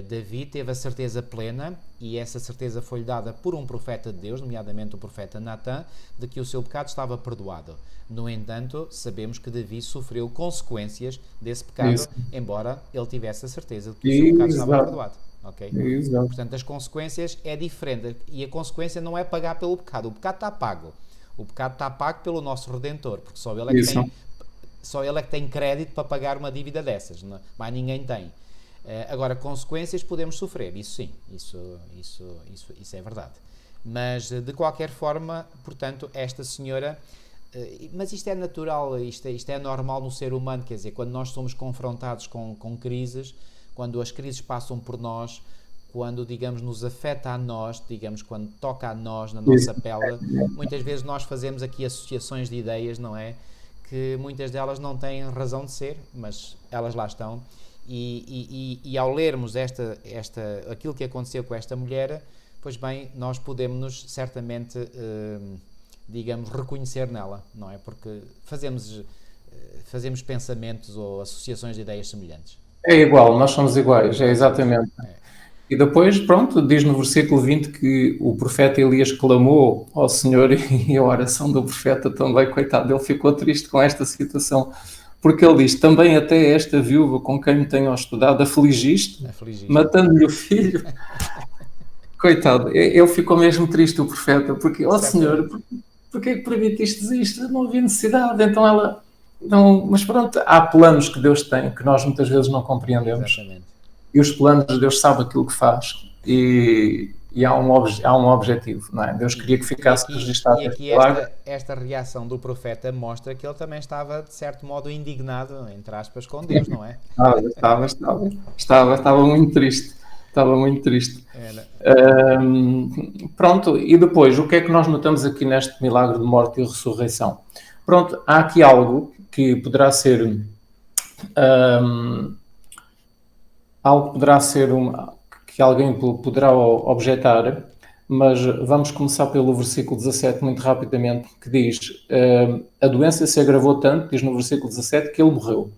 Davi teve a certeza plena, e essa certeza foi-lhe dada por um profeta de Deus, nomeadamente o profeta Natã, de que o seu pecado estava perdoado. No entanto, sabemos que Davi sofreu consequências desse pecado, embora ele tivesse a certeza de que o seu pecado estava perdoado. Okay? Portanto, as consequências é diferente, e a consequência não é pagar pelo pecado. O pecado está pago. O pecado está pago pelo nosso Redentor, porque só ele é que tem crédito para pagar uma dívida dessas, não? Mais ninguém tem. Agora, consequências podemos sofrer, isso sim, isso é verdade. Mas, de qualquer forma, portanto, esta senhora... Mas isto é natural, isto é normal no ser humano, quer dizer, quando nós somos confrontados com crises, quando as crises passam por nós, quando, digamos, nos afeta a nós, digamos, quando toca a nós, na nossa pele, muitas vezes nós fazemos aqui associações de ideias, não é? Que muitas delas não têm razão de ser, mas elas lá estão. E ao lermos aquilo que aconteceu com esta mulher, pois bem, nós podemos certamente, digamos, reconhecer nela, não é? Porque fazemos pensamentos ou associações de ideias semelhantes. É igual, nós somos iguais, exatamente. E depois, pronto, diz no versículo 20 que o profeta Elias clamou ao Senhor, e a oração do profeta também, coitado, ele ficou triste com esta situação. Porque ele diz, também até esta viúva com quem me tenho hospedado afligiste, matando-lhe o filho. Coitado, ele ficou mesmo triste, o profeta, porque, Senhor, porquê que permitiste isto? Não havia necessidade. Então ela... Não, mas pronto, há planos que Deus tem, que nós muitas vezes não compreendemos. Exatamente. E os planos, Deus sabe aquilo que faz. E há um objetivo, não é? Deus queria que ficasse registado. E aqui esta reação do profeta mostra que ele também estava, de certo modo, indignado, entre aspas, com Deus, não é? Estava muito triste. Estava muito triste. Pronto, e depois, o que é que nós notamos aqui neste milagre de morte e ressurreição? Pronto, há aqui algo que poderá ser... que alguém poderá objetar, mas vamos começar pelo versículo 17 muito rapidamente, que diz, a doença se agravou tanto, diz no versículo 17, que ele morreu.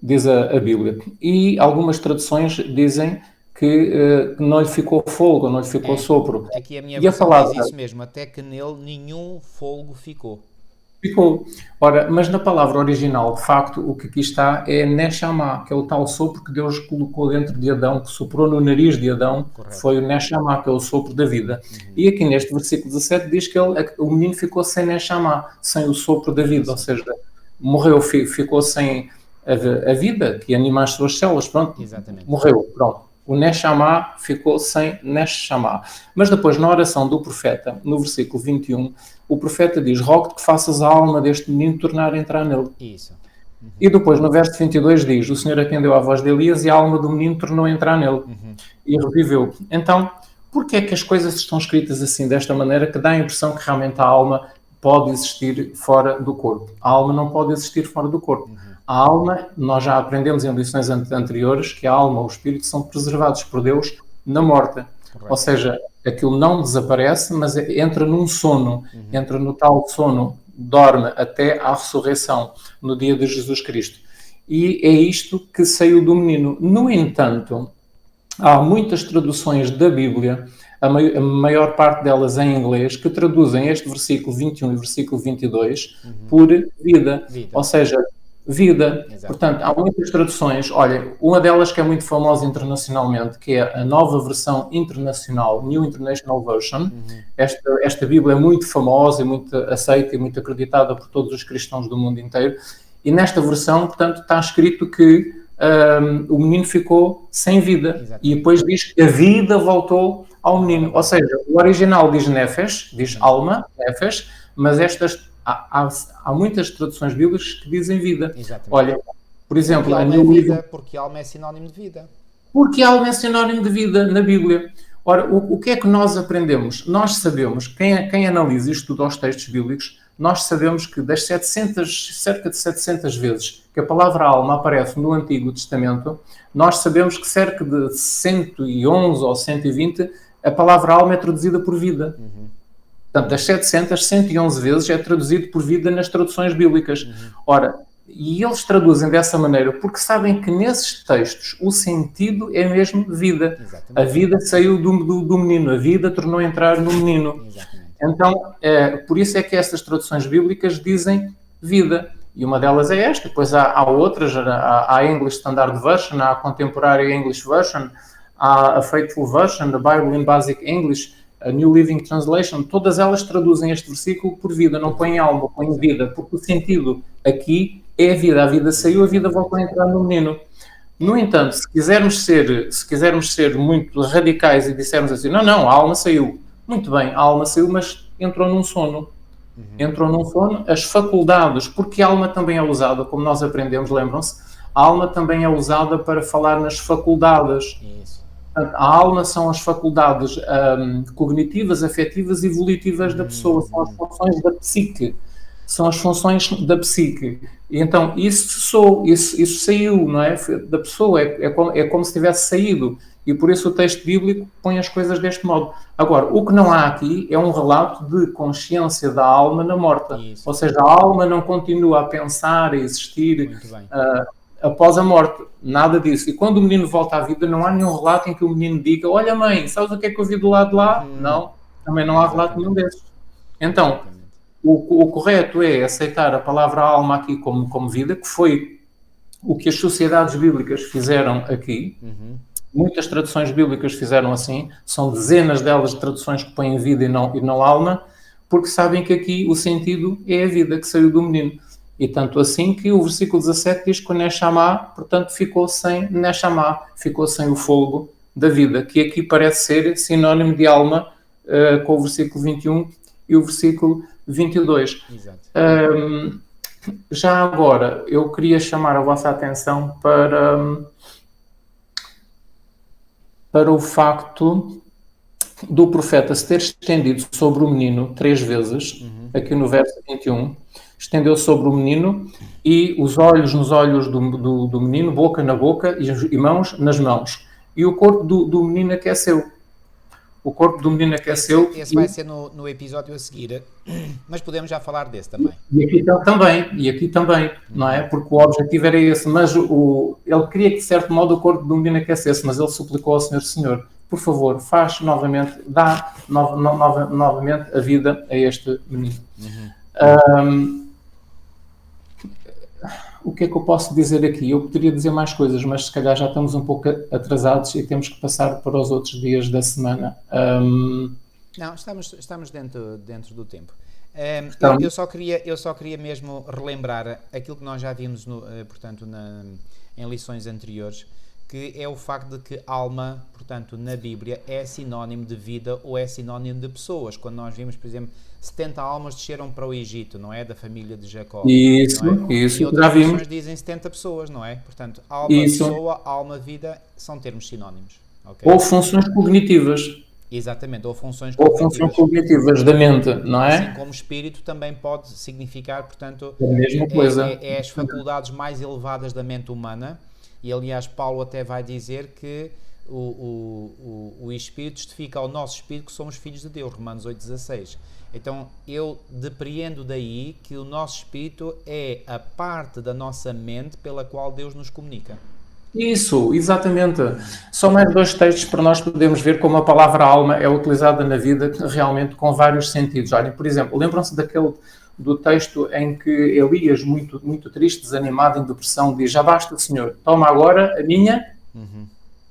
Diz a Bíblia. E algumas traduções dizem que não lhe ficou fôlego, não lhe ficou sopro. Aqui a minha versão diz isso mesmo, até que nele nenhum fôlego ficou. Ficou. Ora, mas na palavra original, de facto, o que aqui está é Neshama, que é o tal sopro que Deus colocou dentro de Adão, que soprou no nariz de Adão. Correto. Foi o Neshama, que é o sopro da vida. E aqui neste versículo 17 diz que o menino ficou sem Neshama, sem o sopro da vida, ou seja, morreu, ficou sem a vida que anima as suas células, pronto. Exatamente. Morreu, pronto. O Neshama ficou sem Neshama. Mas depois, na oração do profeta, no versículo 21, o profeta diz, rogo-te que faças a alma deste menino tornar a entrar nele. Isso. E depois, no verso 22, diz, o Senhor atendeu à voz de Elias e a alma do menino tornou a entrar nele. E reviveu. Então, porquê é que as coisas estão escritas assim, desta maneira, que dá a impressão que realmente a alma pode existir fora do corpo? A alma não pode existir fora do corpo. A alma, nós já aprendemos em lições anteriores que a alma e o espírito são preservados por Deus na morte. Correto. Ou seja, aquilo não desaparece, mas entra num sono, entra no tal sono, dorme até à ressurreição, no dia de Jesus Cristo. E é isto que saiu do menino. No entanto, há muitas traduções da Bíblia a maior parte delas em inglês, que traduzem este versículo 21 e versículo 22 por vida. Ou seja, vida. Exato. Portanto, há muitas traduções. Olha, uma delas que é muito famosa internacionalmente, que é a nova versão internacional, New International Version. Esta Bíblia é muito famosa e muito aceita e muito acreditada por todos os cristãos do mundo inteiro. E nesta versão, portanto, está escrito que o menino ficou sem vida. Exatamente. E depois diz que a vida voltou ao menino. Ou seja, o original diz nefesh, diz alma, nefesh, mas há muitas traduções bíblicas que dizem vida. Exatamente. Olha, por exemplo, porque alma é vida, porque alma é sinónimo de vida. Porque alma é sinónimo de vida na Bíblia. Ora, o que é que nós aprendemos? Nós sabemos, quem analisa e estuda os textos bíblicos, nós sabemos que das cerca de 700 vezes que a palavra alma aparece no Antigo Testamento, nós sabemos que cerca de 111 ou 120, a palavra alma é traduzida por vida. Portanto, das 700, 111 vezes é traduzido por vida nas traduções bíblicas. Ora, e eles traduzem dessa maneira porque sabem que nesses textos o sentido é mesmo vida. Exatamente. A vida saiu do menino, a vida tornou a entrar no menino. Exatamente. Então, por isso é que estas traduções bíblicas dizem vida. E uma delas é esta. Depois há outras, há a English Standard Version, há a Contemporary English Version, há a Faithful Version, a Bible in Basic English, a New Living Translation. Todas elas traduzem este versículo por vida, não põem alma, põem vida, porque o sentido aqui é a vida. A vida saiu, a vida voltou a entrar no menino. No entanto, se quisermos ser muito radicais e dissermos assim, não, a alma saiu. Muito bem, a alma saiu, mas entrou num sono. Entrou num sono, as faculdades, porque a alma também é usada, como nós aprendemos, lembram-se, a alma também é usada para falar nas faculdades. Isso. A alma são as faculdades cognitivas, afetivas e volitivas da pessoa, são as funções da psique. São as funções da psique. E então, isso saiu, não é? Da pessoa, é como se tivesse saído. E por isso o texto bíblico põe as coisas deste modo. Agora, o que não há aqui é um relato de consciência da alma na morta. Isso. Ou seja, a alma não continua a pensar, a existir Muito bem. após a morte. Nada disso. E quando o menino volta à vida, não há nenhum relato em que o menino diga: olha mãe, sabes o que é que eu vi do lado de lá? Não, também não há relato nenhum desses. Então, o correto é aceitar a palavra alma aqui como vida, que foi o que as sociedades bíblicas fizeram aqui. Muitas traduções bíblicas fizeram assim, são dezenas delas de traduções que põem vida e não alma, porque sabem que aqui o sentido é a vida que saiu do menino. E tanto assim que o versículo 17 diz que o Neshama, portanto, ficou sem Neshama, ficou sem o fôlego da vida, que aqui parece ser sinónimo de alma, com o versículo 21 e o versículo 22. Exato. Já agora, eu queria chamar a vossa atenção para o facto do profeta se ter estendido sobre o menino 3 vezes, aqui no verso 21, estendeu sobre o menino e os olhos nos olhos do menino, boca na boca e mãos nas mãos. E o corpo do menino aqueceu. O corpo do menino aqueceu. Esse vai ser no episódio a seguir, mas podemos já falar desse também. E aqui também, não é? Porque o objetivo era esse, mas ele queria que de certo modo o corpo do menino aquecesse, mas ele suplicou ao Senhor, por favor, faz novamente, dá novamente a vida a este menino. O que é que eu posso dizer aqui? Eu poderia dizer mais coisas, mas se calhar já estamos um pouco atrasados e temos que passar para os outros dias da semana. Não, estamos dentro do tempo. Então, eu só queria mesmo relembrar aquilo que nós já vimos, portanto, em lições anteriores, que é o facto de que alma, portanto, na Bíblia é sinónimo de vida ou é sinónimo de pessoas. Quando nós vimos, por exemplo, 70 almas desceram para o Egito, não é? Da família de Jacó. Isso, não é? isso, e outras já vimos. versões dizem 70 pessoas, não é? Portanto, alma, Isso. pessoa, alma, vida são termos sinónimos. Okay? Ou funções cognitivas. Exatamente, ou funções Ou funções cognitivas da mente, não é? Assim como espírito também pode significar, portanto, A mesma coisa. É as faculdades mais elevadas da mente humana. E aliás, Paulo até vai dizer que o Espírito testifica ao nosso Espírito que somos filhos de Deus, Romanos 8,16. Então, eu depreendo daí que o nosso Espírito é a parte da nossa mente pela qual Deus nos comunica. Isso, exatamente. São mais dois textos para nós podermos ver como a palavra alma é utilizada na vida realmente com vários sentidos. Olhem, por exemplo, lembram-se do texto em que Elias, muito, muito triste, desanimado, em depressão, diz: já basta, Senhor, toma agora a minha.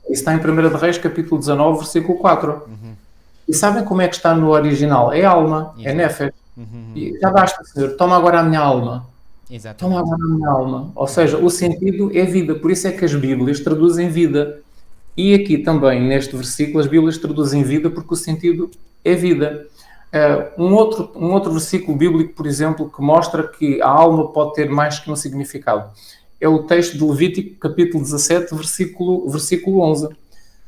Isso está em 1 de Reis, capítulo 19, versículo 4. E sabem como é que está no original? É alma, é nefesh. E já basta, Senhor, toma agora a minha alma. Toma Exatamente. agora a minha alma. Ou seja, o sentido é vida. Por isso é que as Bíblias traduzem vida. E aqui também, neste versículo, as Bíblias traduzem vida porque o sentido é vida. Um outro versículo bíblico, por exemplo, que mostra que a alma pode ter mais que um significado, é o texto de Levítico, capítulo 17, versículo 11.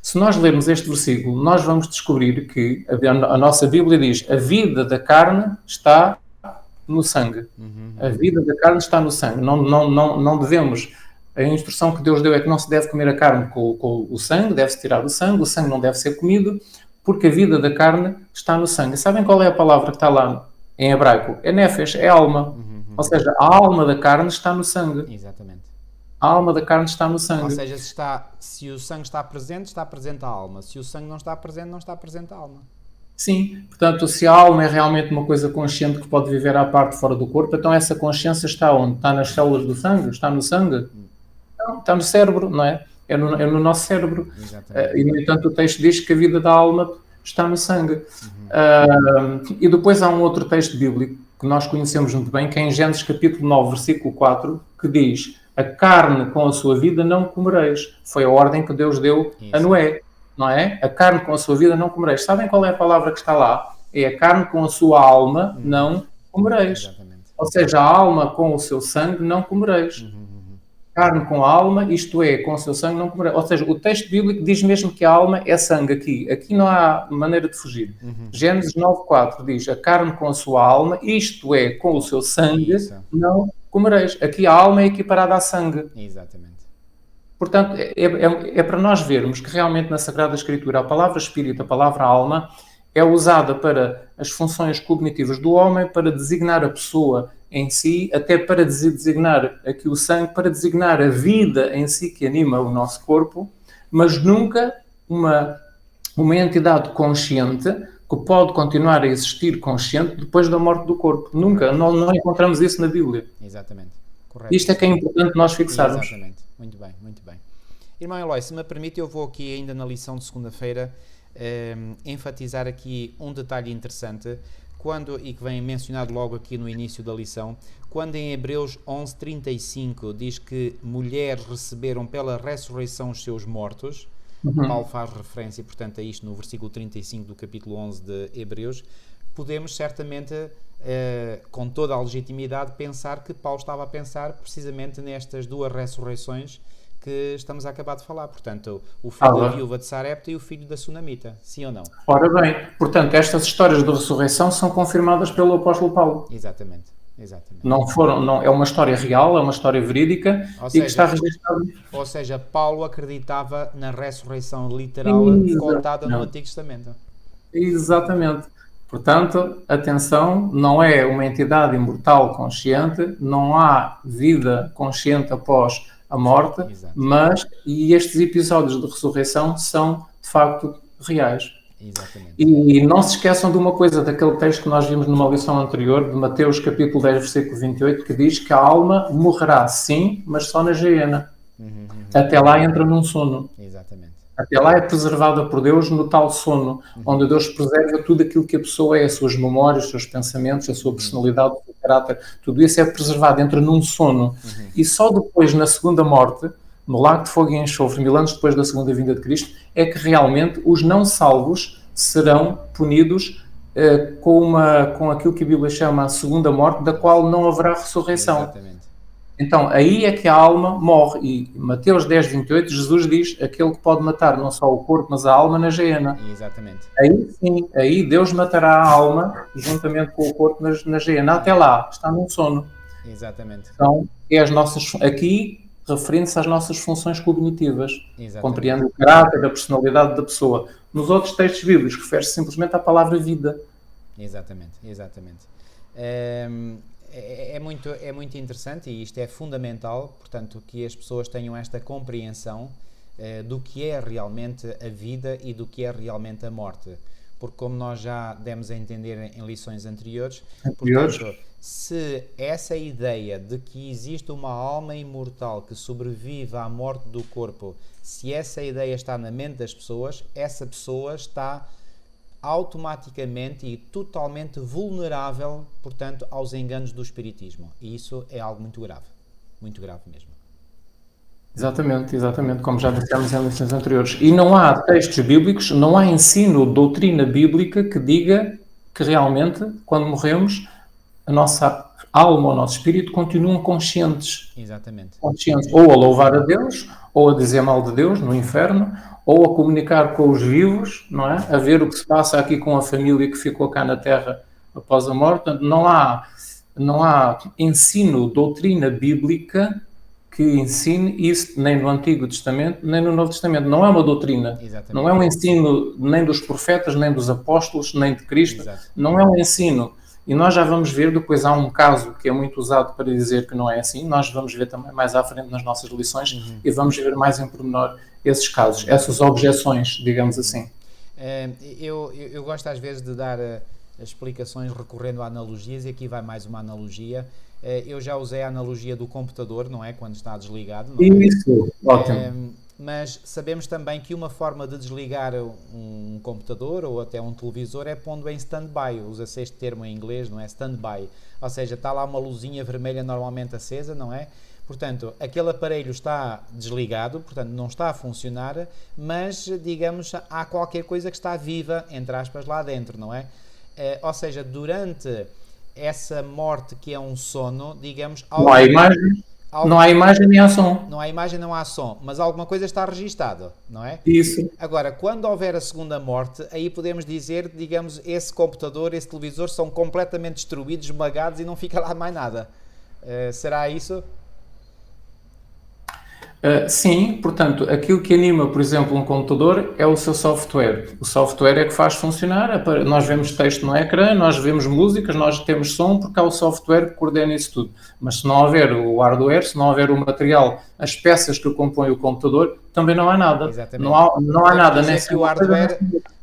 Se nós lermos este versículo, nós vamos descobrir que a nossa Bíblia diz: a vida da carne está no sangue. A vida da carne está no sangue. Não devemos. A instrução que Deus deu é que não se deve comer a carne com o sangue, deve-se tirar o sangue não deve ser comido, porque a vida da carne está no sangue. Sabem qual é a palavra que está lá em hebraico? É nefesh, é alma. Ou seja, a alma da carne está no sangue. Exatamente. A alma da carne está no Ou sangue. seja, se o sangue está presente a alma. Se o sangue não está presente a alma. Sim, portanto, se a alma é realmente uma coisa consciente que pode viver à parte fora do corpo, então essa consciência está onde? Está nas células do sangue? Está no sangue? Não, está no cérebro, não é? É no nosso cérebro. E, no entanto, o texto diz que a vida da alma está no sangue. E depois há um outro texto bíblico que nós conhecemos muito bem, que é em Gênesis capítulo 9, versículo 4, que diz: a carne com a sua vida não comereis. Foi a ordem que Deus deu a Noé, não é? A carne com a sua vida não comereis. Sabem qual é a palavra que está lá? É a carne com a sua alma não comereis. Exatamente. Ou seja, a alma com o seu sangue não comereis. Carne com a alma, isto é, com o seu sangue não comereis. Ou seja, o texto bíblico diz mesmo que a alma é sangue aqui. Aqui não há maneira de fugir. Gênesis 9:4 diz: a carne com a sua alma, isto é, com o seu sangue, não comereis. Aqui a alma é equiparada a sangue. Exatamente. Portanto, é para nós vermos que realmente na Sagrada Escritura a palavra espírito, a palavra alma, é usada para as funções cognitivas do homem, para designar a pessoa em si, até para designar aqui o sangue, para designar a vida em si que anima o nosso corpo, mas nunca uma entidade consciente que pode continuar a existir consciente depois da morte do corpo. Nunca. Não encontramos isso na Bíblia. Exatamente. Correto. Isto é que é importante nós fixarmos. Exatamente. Muito bem, muito bem. Irmão Eloy, se me permite, eu vou aqui ainda na lição de segunda-feira enfatizar aqui um detalhe interessante, e que vem mencionado logo aqui no início da lição, quando em Hebreus 11:35 diz que mulheres receberam pela ressurreição os seus mortos. Paulo faz referência, portanto, a isto no versículo 35 do capítulo 11 de Hebreus. Podemos certamente, com toda a legitimidade, pensar que Paulo estava a pensar precisamente nestas duas ressurreições que estamos a acabar de falar. Portanto, o filho da viúva de Sarepta e o filho da Sunamita. Sim ou não? Ora bem, portanto, estas histórias de ressurreição são confirmadas pelo apóstolo Paulo. Exatamente. Exatamente. Não, é uma história real, é uma história verídica que está registrada. Ou seja, Paulo acreditava na ressurreição literal contada no Antigo Testamento. Exatamente. Portanto, atenção, não é uma entidade imortal consciente, não há vida consciente após a morte, e estes episódios de ressurreição são, de facto, reais. Exatamente. E não se esqueçam de uma coisa, daquele texto que nós vimos numa lição anterior, de Mateus capítulo 10, versículo 28, que diz que a alma morrerá, sim, mas só na geena. Até lá entra num sono. Exatamente. Até lá é preservada por Deus no tal sono, onde Deus preserva tudo aquilo que a pessoa é, as suas memórias, os seus pensamentos, a sua personalidade, o seu caráter, tudo isso é preservado, entra num sono. E só depois, na segunda morte, no lago de fogo e enxofre, 1000 anos depois da segunda vinda de Cristo, é que realmente os não salvos serão punidos com aquilo que a Bíblia chama a segunda morte, da qual não haverá ressurreição. Exatamente. Então, aí é que a alma morre. E Mateus 10, 28, Jesus diz: aquele que pode matar não só o corpo, mas a alma na geena. Exatamente. Aí sim, aí Deus matará a alma juntamente com o corpo na geena. Até lá, está num sono. Exatamente. Então, aqui, referindo-se às nossas funções cognitivas. Exatamente. Compreende o caráter, a personalidade da pessoa. Nos outros textos bíblicos, refere-se simplesmente à palavra vida. Exatamente, exatamente. é muito interessante e isto é fundamental, portanto, que as pessoas tenham esta compreensão do que é realmente a vida e do que é realmente a morte. Porque como nós já demos a entender em lições anteriores, portanto, se essa ideia de que existe uma alma imortal que sobrevive à morte do corpo, se essa ideia está na mente das pessoas, essa pessoa está automaticamente e totalmente vulnerável, portanto, aos enganos do espiritismo. E isso é algo muito grave mesmo. Exatamente, como já dissemos em lições anteriores. E não há textos bíblicos, não há ensino, doutrina bíblica que diga que realmente, quando morremos, a nossa alma ou o nosso espírito continuam conscientes. Exatamente. Conscientes, ou a louvar a Deus, ou a dizer mal de Deus no inferno, ou a comunicar com os vivos, não é? A ver o que se passa aqui com a família que ficou cá na Terra após a morte. Portanto, não há ensino, doutrina bíblica que ensine isso nem no Antigo Testamento, nem no Novo Testamento. Não é uma doutrina. Exatamente. Não é um ensino nem dos profetas, nem dos apóstolos, nem de Cristo. Exato. Não é um ensino. E nós já vamos ver, depois há um caso que é muito usado para dizer que não é assim. Nós vamos ver também mais à frente nas nossas lições e vamos ver mais em pormenor esses casos, essas objeções, digamos assim. Eu gosto às vezes de dar explicações recorrendo a analogias, e aqui vai mais uma analogia. Eu já usei a analogia do computador, não é? Quando está desligado. Não é? Isso, ótimo. Mas sabemos também que uma forma de desligar um computador ou até um televisor é pondo em stand-by. Usa-se este termo em inglês, não é? Stand-by. Ou seja, está lá uma luzinha vermelha normalmente acesa, não é? Portanto, aquele aparelho está desligado, portanto não está a funcionar, mas, digamos, há qualquer coisa que está viva, entre aspas, lá dentro, não é? Ou seja, durante essa morte que é um sono, digamos... Não há imagem. Não há imagem nem há som. Não há imagem, não há som, mas alguma coisa está registado, não é? Isso. Agora, quando houver a segunda morte, aí podemos dizer, digamos, esse computador, esse televisor são completamente destruídos, esmagados e não fica lá mais nada. Será isso? Sim, portanto, aquilo que anima, por exemplo, um computador é o seu software. O software é que faz funcionar. Nós vemos texto no ecrã, nós vemos músicas, nós temos som, porque há o software que coordena isso tudo. Mas se não houver o hardware, se não houver o material, as peças que compõem o computador, também não há nada. Exatamente. Não há nada nessa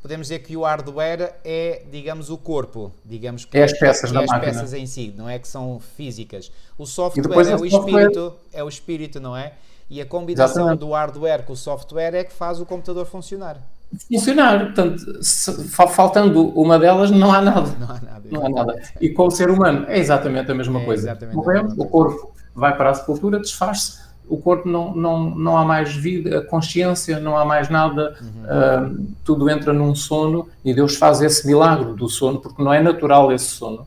Podemos dizer que o hardware é, digamos, o corpo, digamos que é as peças da as máquina. Peças em si, não é que são físicas. O software é o espírito, não é? E a combinação Exatamente. do hardware com o software é que faz o computador funcionar. Portanto, faltando uma delas, não há nada. Não há nada. E com o ser humano é exatamente a mesma coisa. Morremos, o corpo vai para a sepultura, desfaz-se, o corpo não há mais vida, a consciência, não há mais nada, tudo entra num sono e Deus faz esse milagre do sono, porque não é natural esse sono.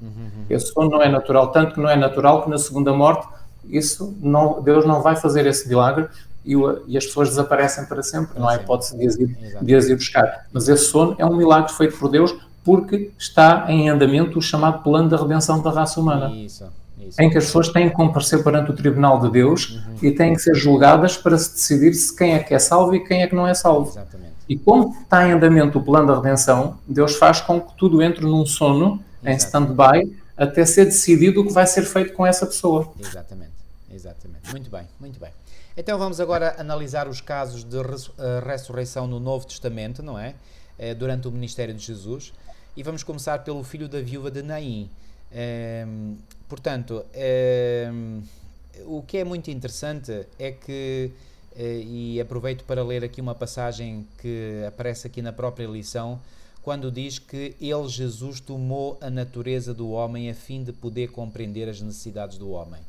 Esse sono não é natural, tanto que não é natural que na segunda morte Deus não vai fazer esse milagre e as pessoas desaparecem para sempre, não há hipótese de as ir buscar. Mas esse sono é um milagre feito por Deus porque está em andamento o chamado plano da redenção da raça humana. Isso. Em que as pessoas têm que comparecer perante o tribunal de Deus e têm que ser julgadas para se decidir se quem é que é salvo e quem é que não é salvo. Exatamente. E como está em andamento o plano da redenção, Deus faz com que tudo entre num sono, em stand-by, até ser decidido o que vai ser feito com essa pessoa. Exatamente. Muito bem. Então vamos agora analisar os casos de ressurreição no Novo Testamento, não é? Durante o ministério de Jesus. E vamos começar pelo filho da viúva de Naim. Portanto, o que é muito interessante é que, e aproveito para ler aqui uma passagem que aparece aqui na própria lição, quando diz que ele, Jesus, tomou a natureza do homem a fim de poder compreender as necessidades do homem.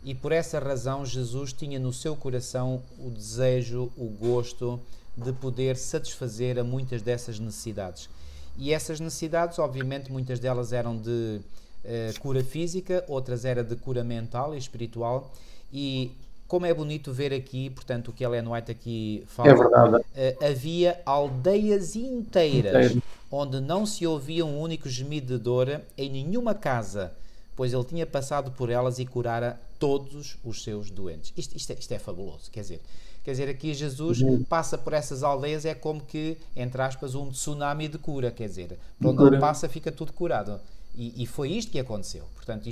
E por essa razão Jesus tinha no seu coração o desejo, o gosto de poder satisfazer a muitas dessas necessidades. E essas necessidades, obviamente, muitas delas eram de cura física, outras eram de cura mental e espiritual. E como é bonito ver aqui, portanto, o que Ellen White aqui fala, é verdade. Havia aldeias inteiras onde não se ouvia um único gemido de dor em nenhuma casa, pois ele tinha passado por elas e curara todos os seus doentes. Isto é fabuloso, quer dizer, aqui Jesus passa por essas aldeias, é como que, entre aspas, um tsunami de cura, quer dizer, por onde ele passa fica tudo curado. E foi isto que aconteceu. Portanto,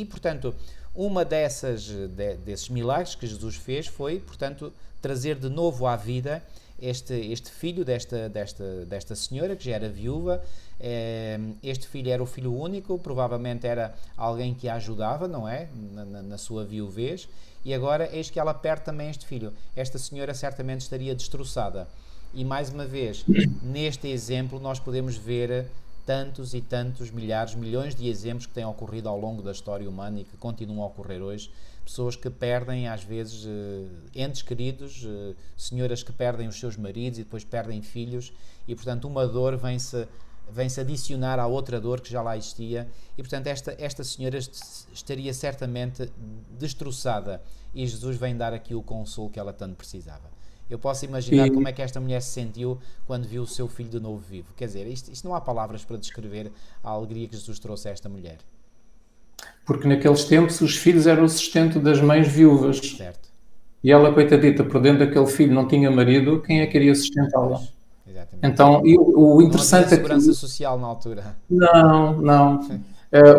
portanto, uma desses milagres que Jesus fez foi, portanto, trazer de novo à vida este filho desta senhora, que já era viúva. Este filho era o filho único, provavelmente era alguém que a ajudava, não é? Na sua viuvez. E agora, eis que ela perde também este filho. Esta senhora certamente estaria destroçada. E, mais uma vez, neste exemplo, nós podemos ver tantos e tantos milhões de exemplos que têm ocorrido ao longo da história humana e que continuam a ocorrer hoje. Pessoas que perdem, às vezes, entes queridos, senhoras que perdem os seus maridos e depois perdem filhos, e, portanto, uma dor vem-se adicionar à outra dor que já lá existia, e, portanto, esta senhora estaria certamente destroçada, e Jesus vem dar aqui o consolo que ela tanto precisava. Eu posso imaginar como é que esta mulher se sentiu quando viu o seu filho de novo vivo. Quer dizer, isto não há palavras para descrever a alegria que Jesus trouxe a esta mulher. Porque naqueles tempos os filhos eram o sustento das mães viúvas. Certo. E ela, coitadita, por dentro daquele filho não tinha marido, quem é que iria sustentá-la? Exatamente. Então, o interessante não havia segurança aqui... social na altura. Não.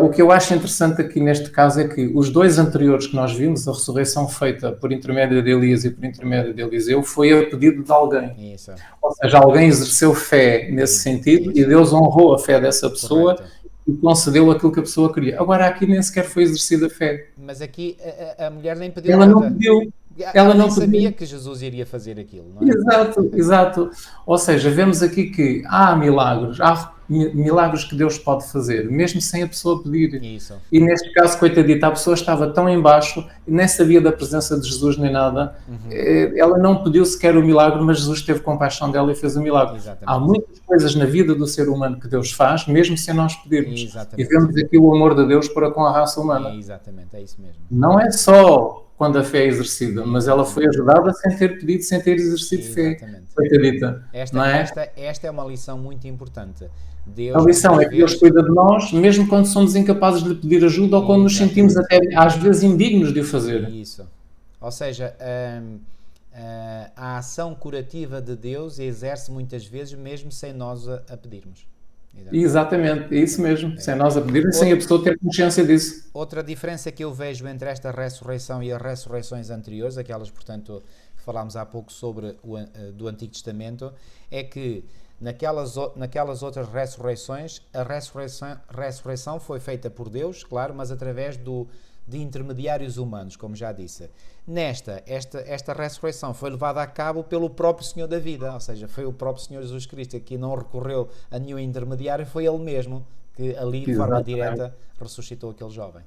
O que eu acho interessante aqui neste caso é que os dois anteriores que nós vimos, a ressurreição feita por intermédio de Elias e por intermédio de Eliseu, foi a pedido de alguém. Isso. Ou seja, alguém exerceu fé nesse sentido e Deus honrou a fé dessa pessoa. Correto. E concedeu aquilo que a pessoa queria. Agora aqui nem sequer foi exercida a fé. Mas aqui a mulher nem pediu Ela nada. não pediu. Ela não sabia que Jesus iria fazer aquilo, não é? Exato. Ou seja, vemos aqui que há milagres que Deus pode fazer, mesmo sem a pessoa pedir. Isso. E neste caso, coitadita, a pessoa estava tão em baixo, nem sabia da presença de Jesus nem nada. Ela não pediu sequer o milagre, mas Jesus teve compaixão dela e fez o milagre. Exatamente. Há muitas coisas na vida do ser humano que Deus faz, mesmo sem nós pedirmos. Exatamente. E vemos aqui o amor de Deus para com a raça humana. Exatamente, é isso mesmo. Não é só quando a fé é exercida, mas ela foi ajudada sem ter pedido, sem ter exercido fé. Coitadita. Esta é uma lição muito importante. A lição é que Deus cuida de nós, mesmo quando somos incapazes de lhe pedir ajuda ou quando nos sentimos até, às vezes, indignos de o fazer. Isso. Ou seja, a ação curativa de Deus exerce muitas vezes mesmo sem nós a pedirmos. Exatamente, é isso mesmo. Sem nós a pedirmos, sem a pessoa ter consciência disso. Outra diferença que eu vejo entre esta ressurreição e as ressurreições anteriores, aquelas, portanto, que falámos há pouco sobre do Antigo Testamento, é que naquelas outras ressurreições, a ressurreição foi feita por Deus, claro, mas através de intermediários humanos, como já disse. Esta ressurreição foi levada a cabo pelo próprio Senhor da vida, ou seja, foi o próprio Senhor Jesus Cristo que não recorreu a nenhum intermediário, foi Ele mesmo que ali, de forma direta, ressuscitou aquele jovem.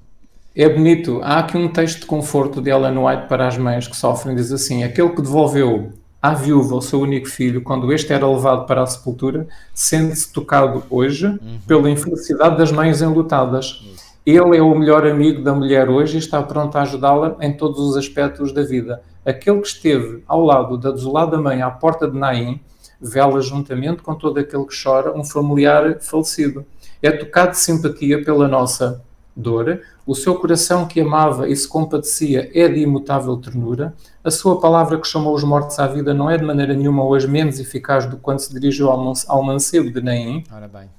É bonito. Há aqui um texto de conforto de Ellen White para as mães que sofrem, diz assim: aquele que devolveu à viúva o seu único filho, quando este era levado para a sepultura, sente-se tocado hoje pela infelicidade das mães enlutadas. Ele é o melhor amigo da mulher hoje e está pronto a ajudá-la em todos os aspectos da vida. Aquele que esteve ao lado da desolada mãe à porta de Naim, vela juntamente com todo aquele que chora um familiar falecido. É tocado de simpatia pela nossa dor, o seu coração que amava e se compadecia é de imutável ternura, a sua palavra que chamou os mortos à vida não é de maneira nenhuma hoje menos eficaz do que quando se dirigiu ao mancebo de Naim. Ora bem.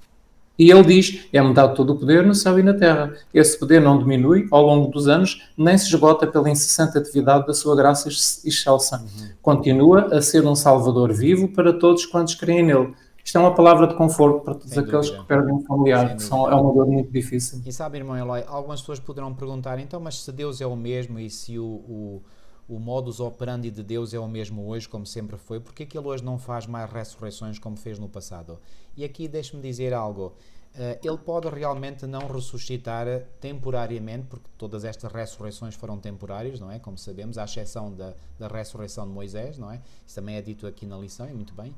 E ele diz, é-me dado todo o poder no céu e na terra. Esse poder não diminui ao longo dos anos, nem se esgota pela incessante atividade da sua graça excelsa. Continua a ser um salvador vivo para todos quantos creem nele. Isto é uma palavra de conforto para todos aqueles que perdem um familiar, que é uma dor muito difícil. E sabe, irmão Eloy, algumas pessoas poderão perguntar, então, mas se Deus é o mesmo e se o modus operandi de Deus é o mesmo hoje, como sempre foi, porque é que Ele hoje não faz mais ressurreições como fez no passado? E aqui deixe-me dizer algo. Ele pode realmente não ressuscitar temporariamente, porque todas estas ressurreições foram temporárias, não é? Como sabemos, à exceção da ressurreição de Moisés, não é? Isso também é dito aqui na lição, e muito bem.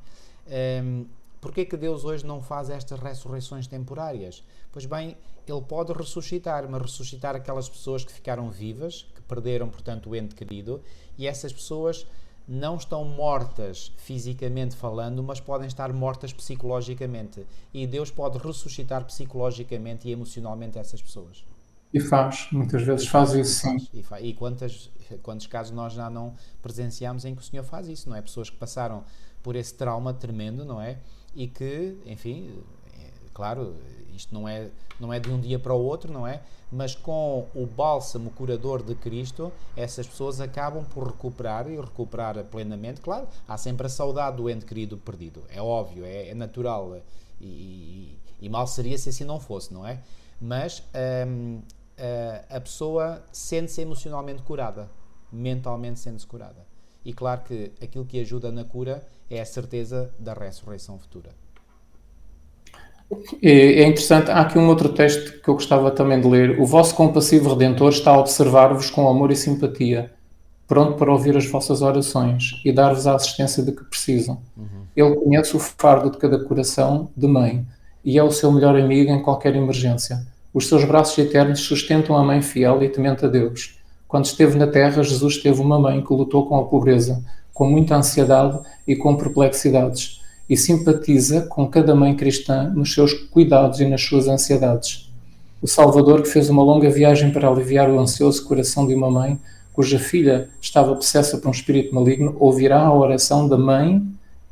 Porquê que Deus hoje não faz estas ressurreições temporárias? Pois bem, Ele pode ressuscitar, mas ressuscitar aquelas pessoas que ficaram vivas, que perderam, portanto, o ente querido, e essas pessoas não estão mortas fisicamente falando, mas podem estar mortas psicologicamente. E Deus pode ressuscitar psicologicamente e emocionalmente essas pessoas. E faz, muitas vezes faz isso, sim. E quantos casos nós já não presenciamos em que o Senhor faz isso, não é? Pessoas que passaram por esse trauma tremendo, não é? E que, enfim, claro, isto não é de um dia para o outro, não é? Mas com o bálsamo curador de Cristo, essas pessoas acabam por recuperar e recuperar plenamente. Claro, há sempre a saudade do ente querido perdido, é óbvio, é natural, e mal seria se assim não fosse, não é? Mas a pessoa sente-se emocionalmente curada, mentalmente sente-se curada. E claro que aquilo que ajuda na cura é a certeza da ressurreição futura. É interessante, há aqui um outro texto que eu gostava também de ler. O vosso compassivo Redentor está a observar-vos com amor e simpatia, pronto para ouvir as vossas orações e dar-vos a assistência de que precisam. Ele conhece o fardo de cada coração de mãe e é o seu melhor amigo em qualquer emergência. Os seus braços eternos sustentam a mãe fiel e temente a Deus. Quando esteve na terra, Jesus teve uma mãe que lutou com a pobreza, com muita ansiedade e com perplexidades, e simpatiza com cada mãe cristã nos seus cuidados e nas suas ansiedades. O Salvador, que fez uma longa viagem para aliviar o ansioso coração de uma mãe cuja filha estava possessa por um espírito maligno, ouvirá a oração da mãe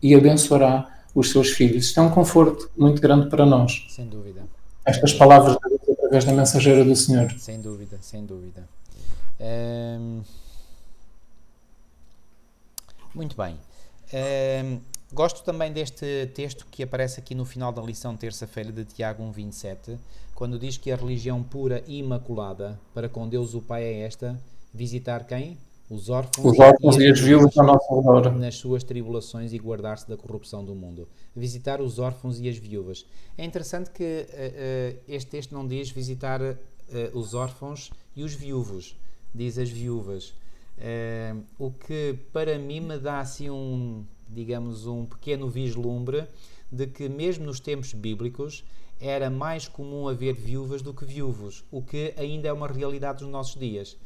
e abençoará os seus filhos. Isto é um conforto muito grande para nós. Sem dúvida. Estas palavras de Deus através da mensageira do Senhor. Sem dúvida, sem dúvida. Muito bem. Gosto também deste texto que aparece aqui no final da lição terça-feira de Tiago 1,27, quando diz que a religião pura e imaculada para com Deus o Pai é esta: visitar quem? Os órfãos E as viúvas ao nosso redor. Nas suas tribulações e guardar-se da corrupção do mundo. Visitar os órfãos e as viúvas. É interessante que este texto não diz visitar os órfãos e os viúvos, diz as viúvas. O que para mim me dá assim digamos, um pequeno vislumbre de que mesmo nos tempos bíblicos era mais comum haver viúvas do que viúvos, o que ainda é uma realidade dos nossos dias.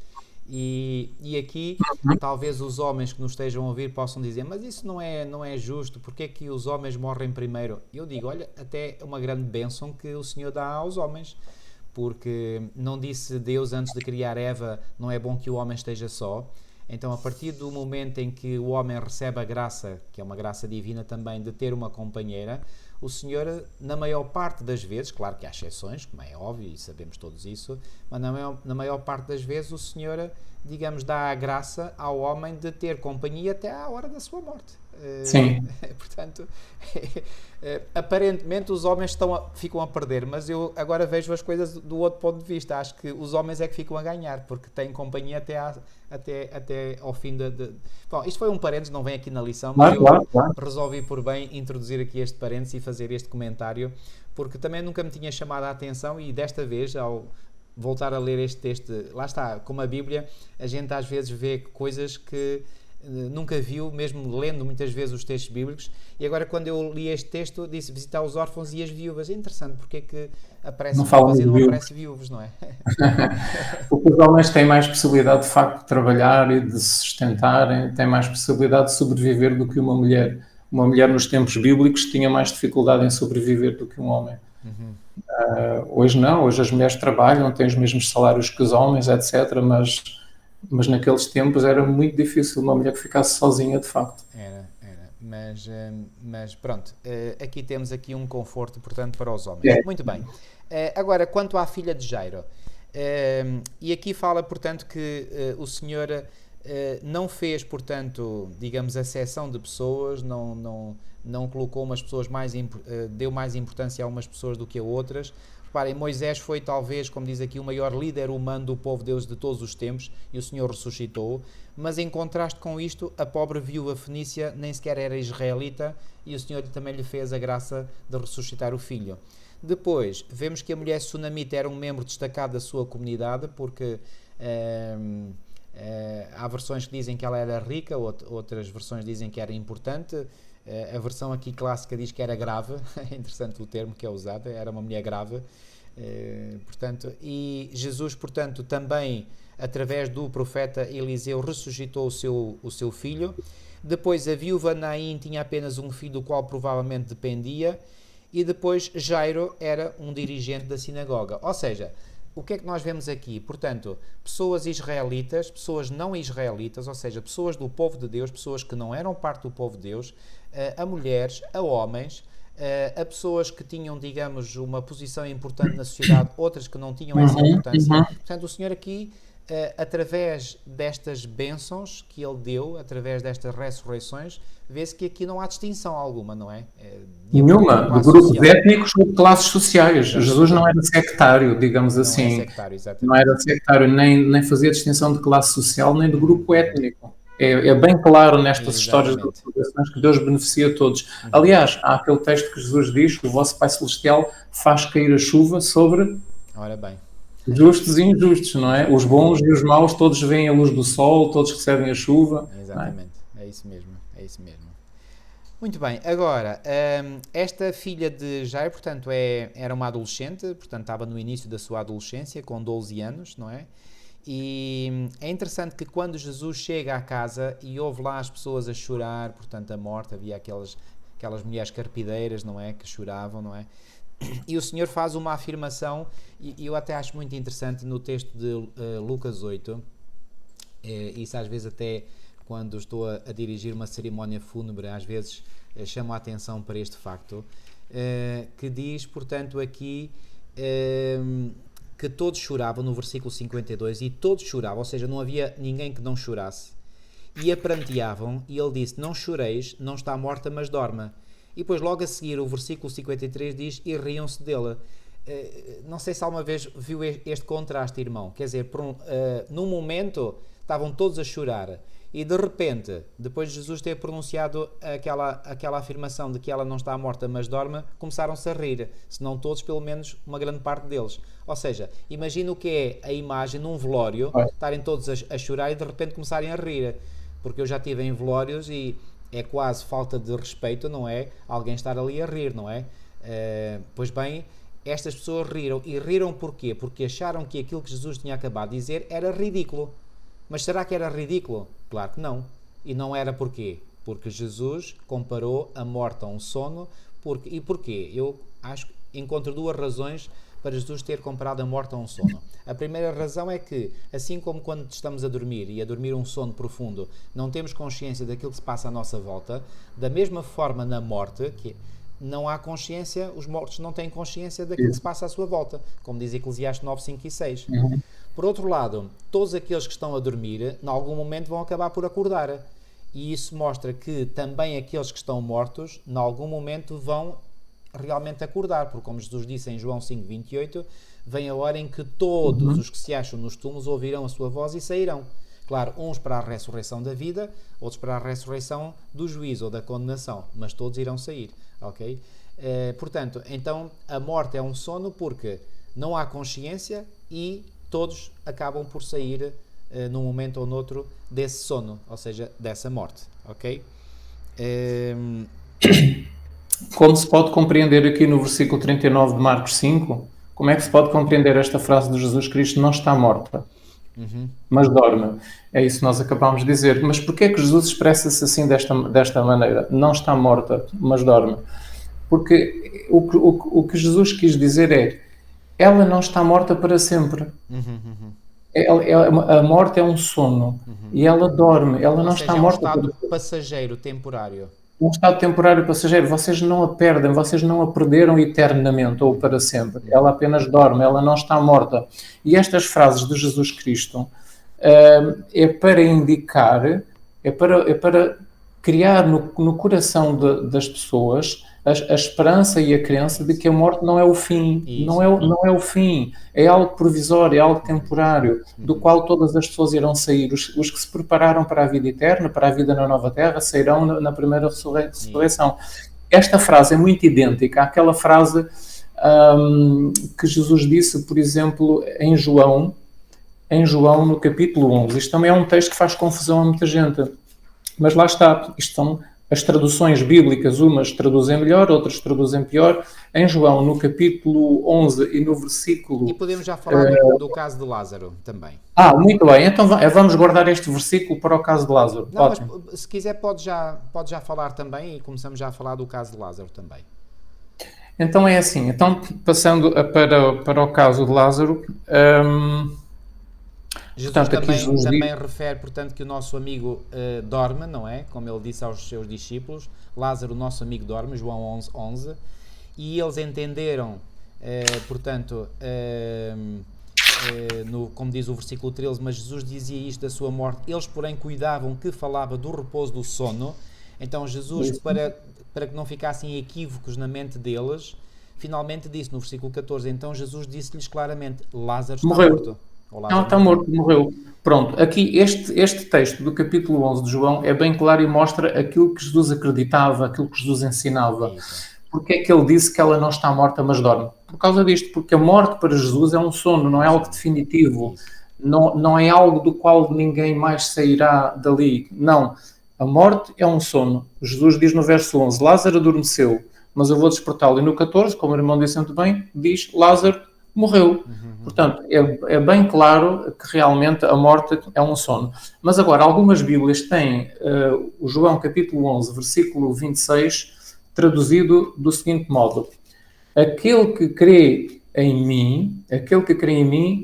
E aqui, talvez os homens que nos estejam a ouvir possam dizer: mas isso não é justo, porque é que os homens morrem primeiro? Eu digo: olha, até é uma grande bênção que o Senhor dá aos homens, porque não disse Deus antes de criar Eva, não é bom que o homem esteja só. Então, a partir do momento em que o homem recebe a graça, que é uma graça divina também, de ter uma companheira, o Senhor, na maior parte das vezes, claro que há exceções, como é óbvio, e sabemos todos isso, mas na maior parte das vezes o Senhor, digamos, dá a graça ao homem de ter companhia até à hora da sua morte. Sim. Portanto, aparentemente os homens ficam a perder, mas eu agora vejo as coisas do outro ponto de vista. Acho que os homens é que ficam a ganhar, porque têm companhia até ao fim Bom, isto foi um parênteses, não vem aqui na lição, mas claro. Resolvi por bem introduzir aqui este parênteses e fazer este comentário, porque também nunca me tinha chamado a atenção, e desta vez, ao voltar a ler este texto, lá está, como a Bíblia, a gente às vezes vê coisas que nunca viu, mesmo lendo muitas vezes os textos bíblicos, e agora quando eu li este texto disse visitar os órfãos e as viúvas. É interessante, porque é que aparece viúvas e não aparece viúvos, não é? Porque os homens têm mais possibilidade de facto de trabalhar e de se sustentarem, têm mais possibilidade de sobreviver do que uma mulher. Uma mulher nos tempos bíblicos tinha mais dificuldade em sobreviver do que um homem. Hoje não, hoje as mulheres trabalham, têm os mesmos salários que os homens, etc., mas naqueles tempos era muito difícil uma mulher que ficasse sozinha, de facto. Era. Mas pronto, aqui temos aqui um conforto, portanto, para os homens. Muito bem. Agora, quanto à filha de Jairo, e aqui fala, portanto, que o Senhor não fez, portanto, digamos, a seção de pessoas, não colocou umas pessoas deu mais importância a umas pessoas do que a outras. Reparem, Moisés foi talvez, como diz aqui, o maior líder humano do povo de Deus de todos os tempos, e o Senhor ressuscitou, mas em contraste com isto, a pobre viúva fenícia nem sequer era israelita, e o Senhor também lhe fez a graça de ressuscitar o filho. Depois, vemos que a mulher sunamita era um membro destacado da sua comunidade, porque há versões que dizem que ela era rica, outras versões dizem que era importante. A versão aqui clássica diz que era grave, é interessante o termo que é usado, era uma mulher grave, portanto, e Jesus, portanto, também, através do profeta Eliseu, ressuscitou o seu filho. Depois a viúva Naim tinha apenas um filho do qual provavelmente dependia, e depois Jairo era um dirigente da sinagoga. Ou seja, o que é que nós vemos aqui? Portanto, pessoas israelitas, pessoas não israelitas, ou seja, pessoas do povo de Deus, pessoas que não eram parte do povo de Deus, a mulheres, a homens, a pessoas que tinham, digamos, uma posição importante na sociedade, outras que não tinham essa importância. Portanto, o Senhor aqui, através destas bênçãos que Ele deu, através destas ressurreições, vê-se que aqui não há distinção alguma, não é? Nenhuma, de grupos étnicos ou de classes sociais. Jesus não era sectário, digamos assim. Não é sectário, exatamente. Não era sectário, nem fazia distinção de classe social, nem de grupo étnico. É bem claro nestas histórias de ressurreições que Deus beneficia todos. Aliás, há aquele texto que Jesus diz que o vosso Pai Celestial faz cair a chuva sobre justos e injustos, não é? Os bons e os maus, todos veem a luz do sol, todos recebem a chuva. Exatamente, é isso mesmo, é isso mesmo. Muito bem, agora, esta filha de Jairo, portanto, era uma adolescente, portanto, estava no início da sua adolescência, com 12 anos, não é? E é interessante que quando Jesus chega à casa e ouve lá as pessoas a chorar, portanto, a morte, havia aquelas mulheres carpideiras, não é? Que choravam, não é? E o Senhor faz uma afirmação, e eu até acho muito interessante no texto de Lucas 8, isso às vezes até quando estou a dirigir uma cerimónia fúnebre, às vezes chamo a atenção para este facto, que diz, portanto, aqui que todos choravam, no versículo 52, e todos choravam, ou seja, não havia ninguém que não chorasse, e a pranteavam, e ele disse, não choreis, não está morta, mas dorme. E depois logo a seguir o versículo 53 diz, e riam-se dele. Não sei se alguma vez viu este contraste, irmão, quer dizer, num momento estavam todos a chorar, e de repente, depois de Jesus ter pronunciado aquela afirmação de que ela não está morta mas dorme, começaram-se a rir, se não todos, pelo menos uma grande parte deles. Ou seja, imagina o que é a imagem num velório, estarem todos a chorar e de repente começarem a rir, porque eu já estive em velórios e é quase falta de respeito, não é? Alguém estar ali a rir, não é? Pois bem, estas pessoas riram, e riram porquê? Porque acharam que aquilo que Jesus tinha acabado de dizer era ridículo. Mas será que era ridículo? Claro que não. E não era porquê? Porque Jesus comparou a morte a um sono. E porquê? Eu acho que encontro duas razões para Jesus ter comparado a morte a um sono. A primeira razão é que, assim como quando estamos a dormir, e a dormir um sono profundo, não temos consciência daquilo que se passa à nossa volta, da mesma forma na morte, que não há consciência, os mortos não têm consciência daquilo que se passa à sua volta, como diz Eclesiastes 9, 5 e 6. Por outro lado, todos aqueles que estão a dormir, em algum momento vão acabar por acordar. E isso mostra que também aqueles que estão mortos, em algum momento vão realmente acordar. Porque, como Jesus disse em João 5, 28, vem a hora em que todos os que se acham nos túmulos ouvirão a sua voz e sairão. Claro, uns para a ressurreição da vida, outros para a ressurreição do juízo ou da condenação. Mas todos irão sair, ok? Portanto, então, a morte é um sono porque não há consciência e todos acabam por sair num momento ou noutro desse sono, ou seja, dessa morte, ok? Como se pode compreender aqui no versículo 39 de Marcos 5, como é que se pode compreender esta frase de Jesus Cristo, não está morta, mas dorme? É isso que nós acabámos de dizer. Mas porquê é que Jesus expressa-se assim desta maneira? Não está morta, mas dorme. Porque o que Jesus quis dizer é, ela não está morta para sempre. A morte é um sono e ela dorme. Ela não está morta para sempre. É um estado passageiro, temporário. Um estado temporário passageiro. Vocês não a perdem, vocês não a perderam eternamente ou para sempre. Ela apenas dorme, ela não está morta. E estas frases de Jesus Cristo é para indicar, é para criar no coração das pessoas a esperança e a crença de que a morte não é o fim. Não é o fim. É algo provisório, é algo temporário, do qual todas as pessoas irão sair. Os que se prepararam para a vida eterna, para a vida na nova terra, sairão na primeira ressurreição. Esta frase é muito idêntica àquela frase que Jesus disse, por exemplo, em João, no capítulo 11. Isto também é um texto que faz confusão a muita gente. Mas lá está, isto são as traduções bíblicas, umas traduzem melhor, outras traduzem pior. Em João, no capítulo 11 e no versículo... E podemos já falar do caso de Lázaro também. Muito bem. Então vamos guardar este versículo para o caso de Lázaro. Não, mas se quiser pode já falar também e começamos já a falar do caso de Lázaro também. Então é assim. Então, passando para o caso de Lázaro... Jesus Portanto, aqui Jesus também refere, portanto, que o nosso amigo dorme, não é? Como ele disse aos seus discípulos, Lázaro, o nosso amigo, dorme, João 11, e eles entenderam, portanto, como diz o versículo 13, mas Jesus dizia isto da sua morte, eles, porém, cuidavam que falava do repouso do sono. Então Jesus, para que não ficassem equívocos na mente deles, finalmente disse no versículo 14, então Jesus disse-lhes claramente, Lázaro está morto. Não, está morto, morreu. Pronto, aqui este texto do capítulo 11 de João é bem claro e mostra aquilo que Jesus acreditava, aquilo que Jesus ensinava. Porque é que ele disse que ela não está morta, mas dorme? Por causa disto, porque a morte para Jesus é um sono, não é algo definitivo, não é algo do qual ninguém mais sairá dali. Não, a morte é um sono. Jesus diz no verso 11, Lázaro adormeceu, mas eu vou despertá-lo. E no 14, como o irmão disse muito bem, diz, Lázaro morreu. Portanto, é bem claro que realmente a morte é um sono. Mas agora, algumas Bíblias têm o João capítulo 11, versículo 26, traduzido do seguinte modo: aquele que crê em mim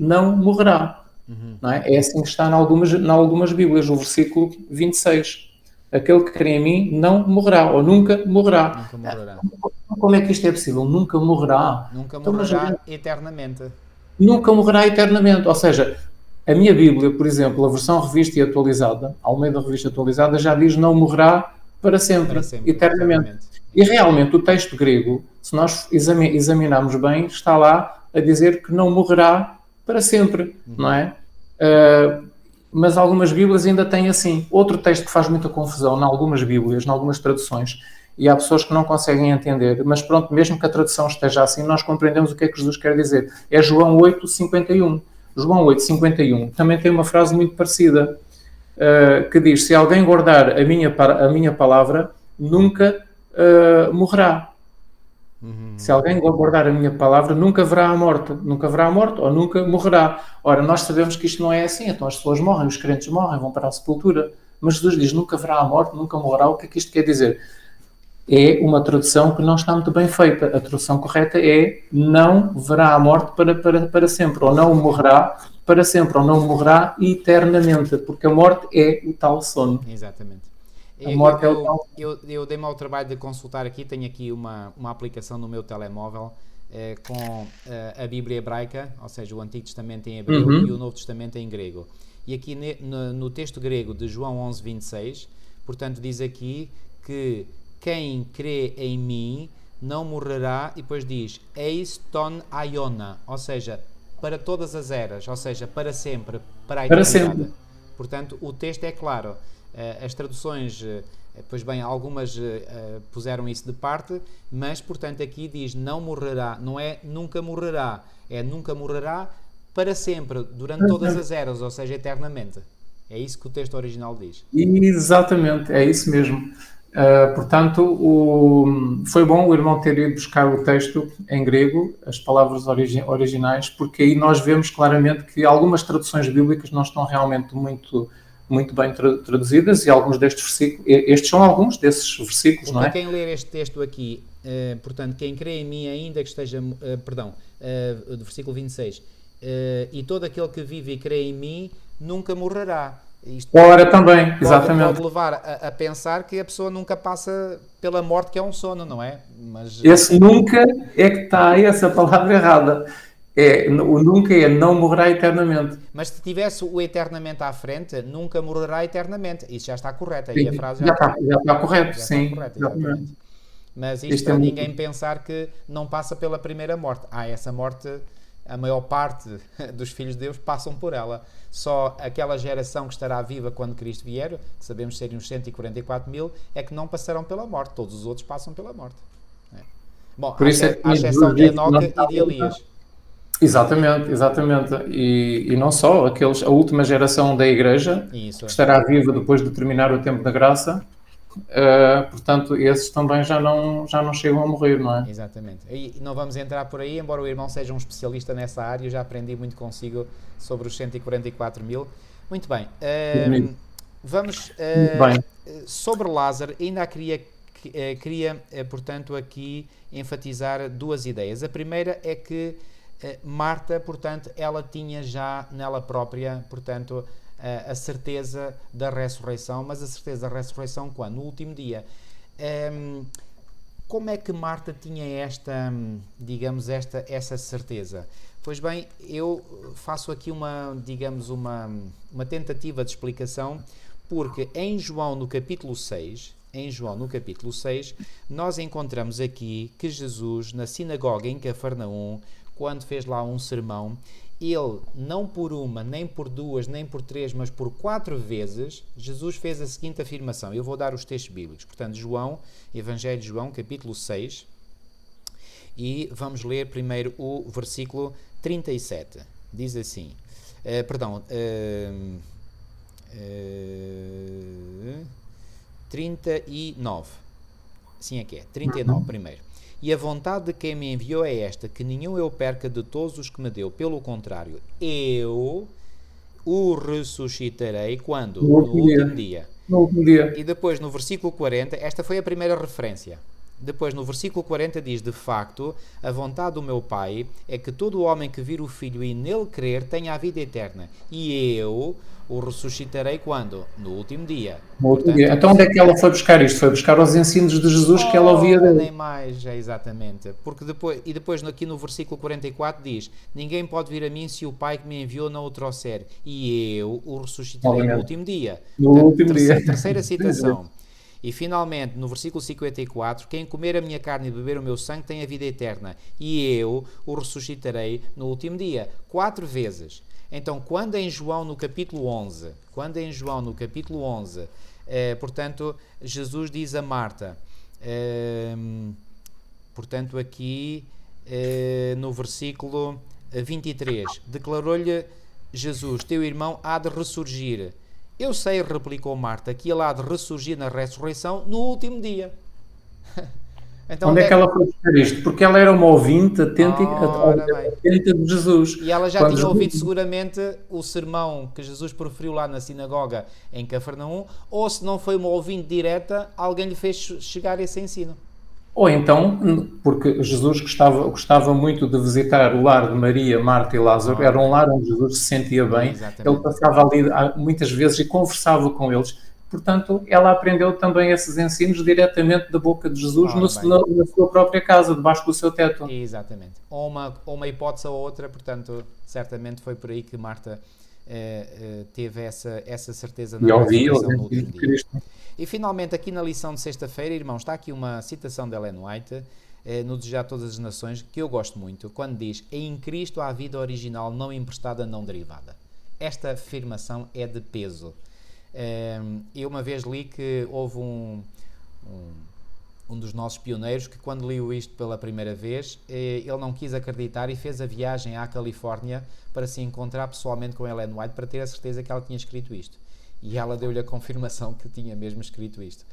não morrerá. Não é? É assim que está em algumas Bíblias, o versículo 26. Aquele que crê em mim não morrerá, ou nunca morrerá. Nunca morrerá. Como é que isto é possível? Nunca morrerá? Nunca morrerá eternamente. Nunca morrerá eternamente. Ou seja, a minha Bíblia, por exemplo, a versão revista e atualizada, ao meio da revista atualizada, já diz não morrerá para sempre eternamente. E realmente o texto grego, se nós examinarmos bem, está lá a dizer que não morrerá para sempre, não é? Mas algumas Bíblias ainda têm assim. Outro texto que faz muita confusão em algumas Bíblias, em algumas traduções, e há pessoas que não conseguem entender, mas pronto, mesmo que a tradução esteja assim, nós compreendemos o que é que Jesus quer dizer. É João 8,51. João 8,51 também tem uma frase muito parecida, que diz, se alguém guardar a minha palavra, nunca morrerá. Se alguém guardar a minha palavra, nunca haverá a morte. Nunca haverá a morte ou nunca morrerá. Ora, nós sabemos que isto não é assim. Então as pessoas morrem, os crentes morrem, vão para a sepultura. Mas Jesus diz, nunca haverá a morte, nunca morrerá. O que é que isto quer dizer? É uma tradução que não está muito bem feita. A tradução correta é não verá a morte para sempre. Ou não morrerá para sempre. Ou não morrerá eternamente. Porque a morte é o tal sono. Exatamente. Eu dei-me ao trabalho de consultar aqui, tenho aqui uma aplicação no meu telemóvel com a Bíblia hebraica, ou seja, o Antigo Testamento em hebreu e o Novo Testamento em grego. E aqui no texto grego de João 11, 26, portanto diz aqui que quem crê em mim não morrerá, e depois diz eis ton aiona, ou seja, para todas as eras, ou seja, para sempre, para a eternidade. Para sempre. Portanto, o texto é claro. As traduções, pois bem, algumas puseram isso de parte, mas, portanto, aqui diz não morrerá, não é nunca morrerá, é nunca morrerá para sempre, durante todas as eras, ou seja, eternamente. É isso que o texto original diz. Exatamente, é isso mesmo. Portanto, foi bom o irmão ter ido buscar o texto em grego, as palavras originais, porque aí nós vemos claramente que algumas traduções bíblicas não estão realmente muito bem traduzidas, e alguns destes versículos, estes são alguns desses versículos, não é? Para quem ler este texto aqui, portanto, quem crê em mim ainda que esteja, do versículo 26, e todo aquele que vive e crê em mim nunca morrerá. Isto também, exatamente. Pode levar a pensar que a pessoa nunca passa pela morte, que é um sono, não é? Mas esse nunca é que está aí essa palavra errada. O nunca é não morrerá eternamente. Mas se tivesse o eternamente à frente, nunca morrerá eternamente. Isso já está correto. Aí Sim, a frase já está correto, já sim. está correto, exatamente. Mas isto para ninguém pensar que não passa pela primeira morte. Essa morte, a maior parte dos filhos de Deus passam por ela. Só aquela geração que estará viva quando Cristo vier, que sabemos serem uns 144 mil, é que não passarão pela morte. Todos os outros passam pela morte. Bom, por isso à exceção de Enoque e de Elias. Exatamente. E não só, a última geração da Igreja, que estará viva depois de terminar o tempo da graça, portanto, esses também já não chegam a morrer, não é? Exatamente. E não vamos entrar por aí, embora o irmão seja um especialista nessa área, eu já aprendi muito consigo sobre os 144 mil. Muito bem. Vamos sobre Lázaro, ainda queria, portanto, aqui enfatizar duas ideias. A primeira é que Marta, portanto, ela tinha já nela própria, portanto, a certeza da ressurreição, mas a certeza da ressurreição quando? No último dia. Como é que Marta tinha esta, digamos, essa certeza? Pois bem, eu faço aqui uma tentativa de explicação, porque em João no capítulo 6, nós encontramos aqui que Jesus, na sinagoga em Cafarnaum, quando fez lá um sermão, ele, não por uma, nem por duas, nem por três, mas por 4 vezes, Jesus fez a seguinte afirmação. Eu vou dar os textos bíblicos. Portanto, Evangelho de João, capítulo 6, e vamos ler primeiro o versículo 37. Diz assim, 39. Assim é que é, 39 primeiro. E a vontade de quem me enviou é esta, que nenhum eu perca de todos os que me deu. Pelo contrário, eu o ressuscitarei quando? No último dia. No último dia. E depois no versículo 40, esta foi a primeira referência. Depois no versículo 40 diz, de facto, a vontade do meu Pai é que todo o homem que vir o Filho e nele crer tenha a vida eterna. E eu o ressuscitarei quando? No último dia. No último dia. Então onde é que ela foi buscar isto? Foi buscar os ensinos de Jesus que ela ouvia dele. Nem mais, exatamente. Porque depois aqui no versículo 44 diz, ninguém pode vir a mim se o Pai que me enviou não o trouxer. E eu o ressuscitarei no último dia. No último dia. Terceira citação. E finalmente, no versículo 54, quem comer a minha carne e beber o meu sangue tem a vida eterna, e eu o ressuscitarei no último dia. 4 vezes. Então, quando em João no capítulo 11, portanto, Jesus diz a Marta, portanto, aqui no versículo 23, declarou-lhe Jesus, teu irmão há de ressurgir. Eu sei, replicou Marta, que ele há de ressurgir na ressurreição no último dia. Então, onde é que ela foi buscar isto? Porque ela era uma ouvinte atenta de Jesus. E ela já tinha ouvido seguramente o sermão que Jesus proferiu lá na sinagoga em Cafarnaum, ou se não foi uma ouvinte direta, alguém lhe fez chegar esse ensino. Ou então, porque Jesus gostava muito de visitar o lar de Maria, Marta e Lázaro, era um lar onde Jesus se sentia bem, ele passava ali muitas vezes e conversava com eles. Portanto, ela aprendeu também esses ensinos diretamente da boca de Jesus na sua própria casa, debaixo do seu teto. Exatamente. Ou uma hipótese ou outra, portanto, certamente foi por aí que Marta teve essa certeza na ressurreição no último dia. E finalmente, aqui na lição de sexta-feira, irmãos, está aqui uma citação de Ellen White, no Desejar Todas as Nações, que eu gosto muito, quando diz, em Cristo há vida original, não emprestada, não derivada. Esta afirmação é de peso. Eu uma vez li que houve um dos nossos pioneiros que quando leu isto pela primeira vez, ele não quis acreditar e fez a viagem à Califórnia para se encontrar pessoalmente com Ellen White para ter a certeza que ela tinha escrito isto. E ela deu-lhe a confirmação que tinha mesmo escrito isto.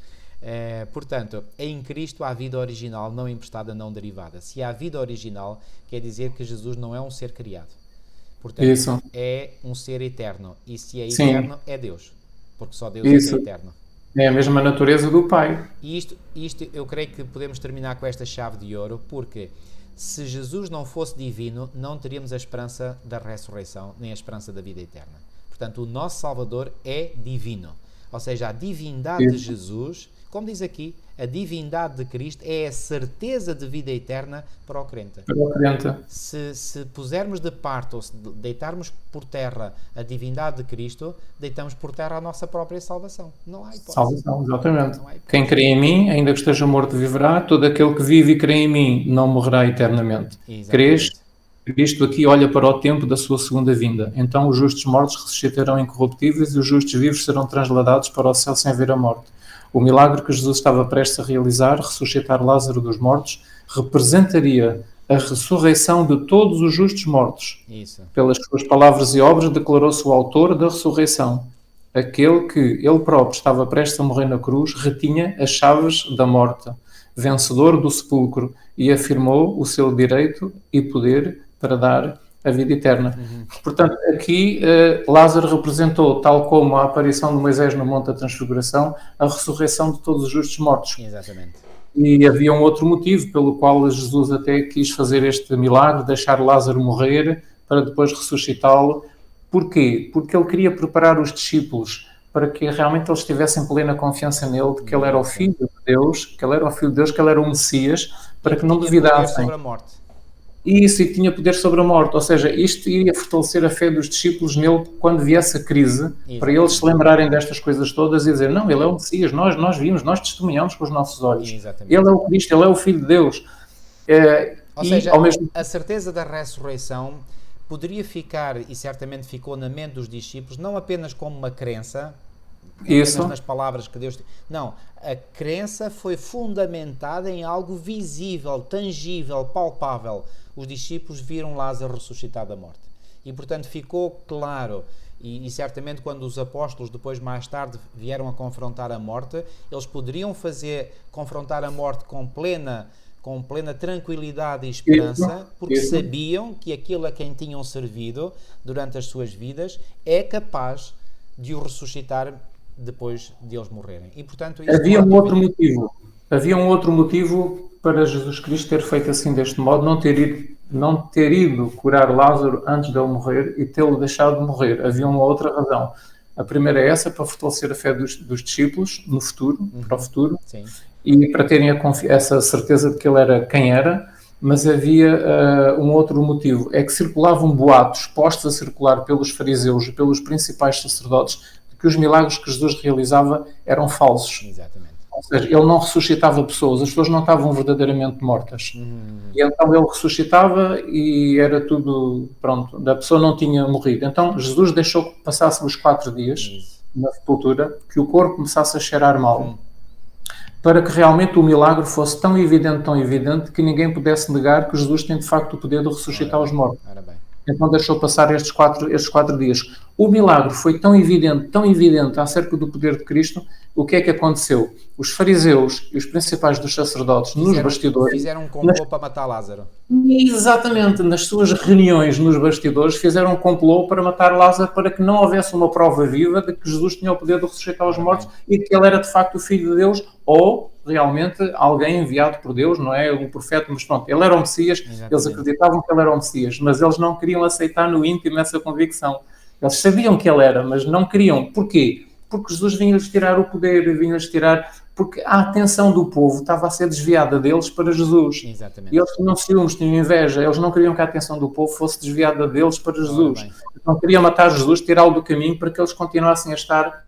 Portanto, em Cristo há vida original, não emprestada, não derivada. Se há vida original, quer dizer que Jesus não é um ser criado. Portanto, isso. É um ser eterno. E se é eterno, é Deus. Porque só Deus é eterno. É a mesma natureza do Pai. E isto eu creio que podemos terminar com esta chave de ouro, porque se Jesus não fosse divino, não teríamos a esperança da ressurreição, nem a esperança da vida eterna. Portanto, o nosso Salvador é divino. Ou seja, a divindade de Jesus, como diz aqui, a divindade de Cristo é a certeza de vida eterna para o crente. Se pusermos de parte ou se deitarmos por terra a divindade de Cristo, deitamos por terra a nossa própria salvação. Não há hipótese. Salvação, exatamente. Quem crê em mim, ainda que esteja morto, viverá. Todo aquele que vive e crê em mim não morrerá eternamente. Crês? Cristo aqui olha para o tempo da sua segunda vinda. Então os justos mortos ressuscitarão incorruptíveis e os justos vivos serão transladados para o céu sem ver a morte. O milagre que Jesus estava prestes a realizar, ressuscitar Lázaro dos mortos, representaria a ressurreição de todos os justos mortos. Isso. Pelas suas palavras e obras, declarou-se o autor da ressurreição. Aquele que ele próprio estava prestes a morrer na cruz, retinha as chaves da morte, vencedor do sepulcro, e afirmou o seu direito e poder para dar a vida eterna. Portanto, aqui Lázaro representou, tal como a aparição de Moisés no Monte da Transfiguração, a ressurreição de todos os justos mortos. Exatamente. E havia um outro motivo pelo qual Jesus até quis fazer este milagre, deixar Lázaro morrer para depois ressuscitá-lo. Porquê? Porque ele queria preparar os discípulos para que realmente eles tivessem plena confiança nele, de que ele era o Filho de Deus, que ele era o Filho de Deus, que ele era o Messias, para que não duvidassem. Sobre a morte. Isso, e que tinha poder sobre a morte. Ou seja, isto iria fortalecer a fé dos discípulos nele quando viesse a crise, para eles se lembrarem destas coisas todas e dizer, não, ele é o Messias, nós vimos, nós testemunhamos com os nossos olhos. Exatamente. Ele é o Cristo, ele é o Filho de Deus. Ou seja, a certeza da ressurreição poderia ficar, e certamente ficou na mente dos discípulos, não apenas como uma crença, apenas nas palavras que Deus... Não, a crença foi fundamentada em algo visível, tangível, palpável. Os discípulos viram Lázaro ressuscitar da morte. E, portanto, ficou claro, e certamente quando os apóstolos, depois mais tarde, vieram a confrontar a morte, eles poderiam confrontar a morte com plena tranquilidade e esperança, porque sabiam que aquilo a quem tinham servido durante as suas vidas é capaz de o ressuscitar depois de eles morrerem. E, portanto, havia um outro motivo para Jesus Cristo ter feito assim deste modo, não ter ido curar Lázaro antes dele morrer e tê-lo deixado de morrer. Havia uma outra razão. A primeira é essa, para fortalecer a fé dos discípulos no futuro, para o futuro. Sim. E para terem essa certeza de que ele era quem era, mas havia um outro motivo, é que circulavam boatos postos a circular pelos fariseus e pelos principais sacerdotes de que os milagres que Jesus realizava eram falsos. Exatamente. Ou seja, ele não ressuscitava pessoas, as pessoas não estavam verdadeiramente mortas. E então ele ressuscitava e era tudo pronto, a pessoa não tinha morrido. Então Jesus deixou que passasse os 4 dias na sepultura, que o corpo começasse a cheirar mal. Para que realmente o milagre fosse tão evidente, que ninguém pudesse negar que Jesus tem de facto o poder de ressuscitar os mortos. Então deixou passar estes quatro dias. O milagre foi tão evidente acerca do poder de Cristo. O que é que aconteceu? Os fariseus e os principais dos sacerdotes nos bastidores... Fizeram um complô para matar Lázaro. Exatamente, nas suas reuniões nos bastidores fizeram um complô para matar Lázaro, para que não houvesse uma prova viva de que Jesus tinha o poder de ressuscitar os mortos e que ele era de facto o Filho de Deus, ou realmente alguém enviado por Deus, não é? Um profeta, mas pronto, ele era o Messias. Exatamente. Eles acreditavam que ele era o Messias, mas eles não queriam aceitar no íntimo essa convicção. Eles sabiam que ele era, mas não queriam. Porquê? Porque Jesus vinha-lhes tirar o poder, vinha-lhes tirar... Porque a atenção do povo estava a ser desviada deles para Jesus. Exatamente. E eles tinham ciúmes, tinham inveja, eles não queriam que a atenção do povo fosse desviada deles para Jesus. Então queriam matar Jesus, tirá-lo do caminho para que eles continuassem a estar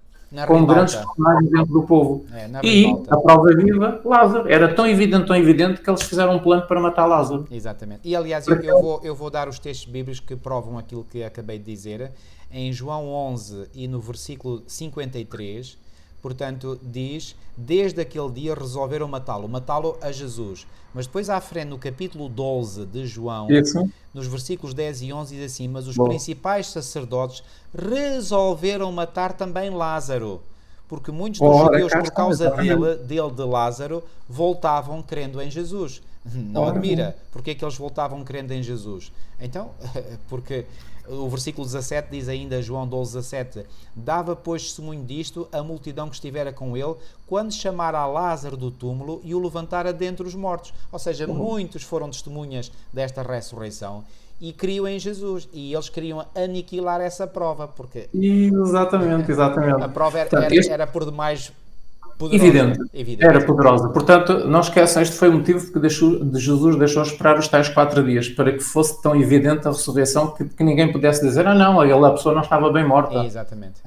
como grandes personagens dentro do povo. E a prova viva, Lázaro. Era tão evidente que eles fizeram um plano para matar Lázaro. Exatamente. E aliás, eu vou dar os textos bíblicos que provam aquilo que acabei de dizer. Em João 11 e no versículo 53, portanto, diz: desde aquele dia resolveram matá-lo a Jesus. Mas depois à frente, no capítulo 12 de João, nos versículos 10 e 11, diz assim: mas os principais sacerdotes resolveram matar também Lázaro, porque muitos dos judeus, por causa de Lázaro, voltavam crendo em Jesus. Não admira, porque é que eles voltavam crendo em Jesus? Então, porque o versículo 17 diz ainda, João 12:17, dava, pois, testemunho disto a multidão que estivera com ele, quando chamara a Lázaro do túmulo e o levantara dentre os mortos. Ou seja, muitos foram testemunhas desta ressurreição e criam em Jesus, e eles queriam aniquilar essa prova, porque exatamente. A prova era por demais poderosa. Evidente. Era poderosa. Portanto, não esqueçam, este foi o motivo que Jesus deixou esperar os tais 4 dias, para que fosse tão evidente a ressurreição que ninguém pudesse dizer, não, a pessoa não estava bem morta. Exatamente.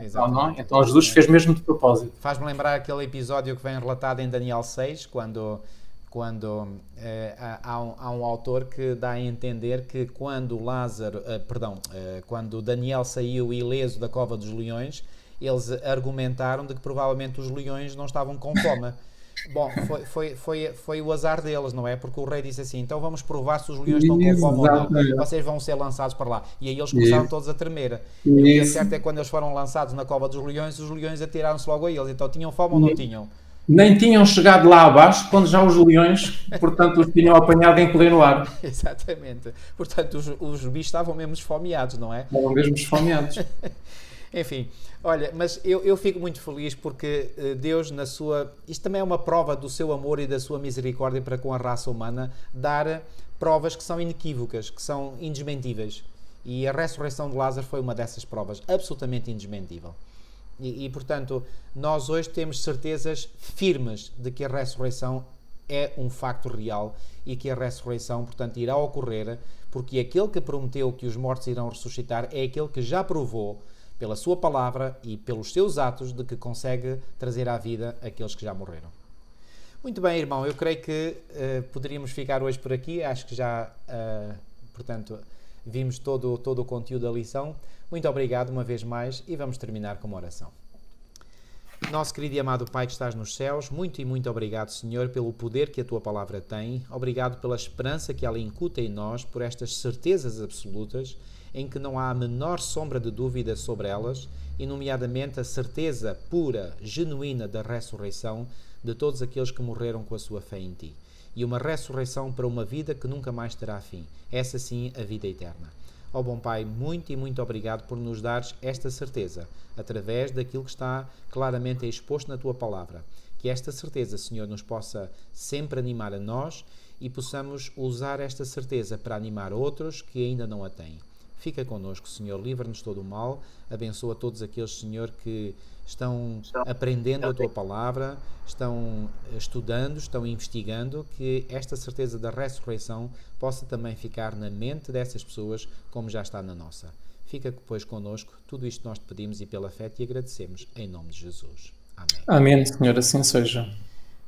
Então Jesus fez mesmo de propósito. Faz-me lembrar aquele episódio que vem relatado em Daniel 6, quando há um autor que dá a entender que quando quando Daniel saiu ileso da cova dos leões, eles argumentaram de que provavelmente os leões não estavam com fome. Bom, foi o azar deles, não é? Porque o rei disse assim, então vamos provar se os leões estão com fome ou não. Vocês vão ser lançados para lá. E aí eles começaram todos a tremer. E o que é certo é que quando eles foram lançados na cova dos leões, os leões atiraram-se logo a eles. Então tinham fome ou não tinham? Nem tinham chegado lá abaixo, quando já os leões, portanto, os tinham apanhado em pleno ar. Exatamente. Portanto, os bichos estavam mesmo esfomeados, não é? Estavam mesmo esfomeados. Enfim, olha, mas eu fico muito feliz porque Deus, na sua. Isto também é uma prova do seu amor e da sua misericórdia para com a raça humana, dar provas que são inequívocas, que são indesmentíveis. E a ressurreição de Lázaro foi uma dessas provas, absolutamente indesmentível. Portanto, nós hoje temos certezas firmes de que a ressurreição é um facto real e que a ressurreição, portanto, irá ocorrer, porque aquele que prometeu que os mortos irão ressuscitar é aquele que já provou, pela sua palavra e pelos seus atos, de que consegue trazer à vida aqueles que já morreram. Muito bem, irmão, eu creio que poderíamos ficar hoje por aqui. Acho que já, portanto, vimos todo o conteúdo da lição. Muito obrigado uma vez mais e vamos terminar com uma oração. Nosso querido e amado Pai que estás nos céus, muito e muito obrigado, Senhor, pelo poder que a Tua Palavra tem. Obrigado pela esperança que ela incuta em nós, por estas certezas absolutas, em que não há a menor sombra de dúvida sobre elas, e nomeadamente a certeza pura, genuína da ressurreição de todos aqueles que morreram com a sua fé em Ti. E uma ressurreição para uma vida que nunca mais terá fim. Essa sim, a vida eterna. Ó bom Pai, muito e muito obrigado por nos dares esta certeza, através daquilo que está claramente exposto na Tua Palavra. Que esta certeza, Senhor, nos possa sempre animar a nós e possamos usar esta certeza para animar outros que ainda não a têm. Fica connosco, Senhor, livra-nos todo o mal, abençoa todos aqueles, Senhor, que estão aprendendo a Tua Palavra, estão estudando, estão investigando, que esta certeza da ressurreição possa também ficar na mente dessas pessoas, como já está na nossa. Fica, pois, connosco, tudo isto nós te pedimos e pela fé te agradecemos, em nome de Jesus. Amém. Amém, Senhor, assim seja.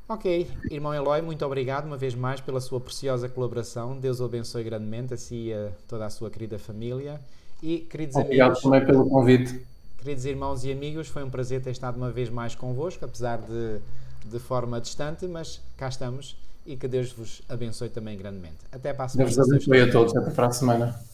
Ok, irmão Eloy, muito obrigado uma vez mais pela sua preciosa colaboração. Deus o abençoe grandemente, assim e a toda a sua querida família. E, queridos Obrigado amigos, também pelo convite. queridos irmãos e amigos, foi um prazer ter estado uma vez mais convosco, apesar de forma distante, mas cá estamos e que Deus vos abençoe também grandemente. Até para a semana. Deus abençoe a todos. Até para a semana.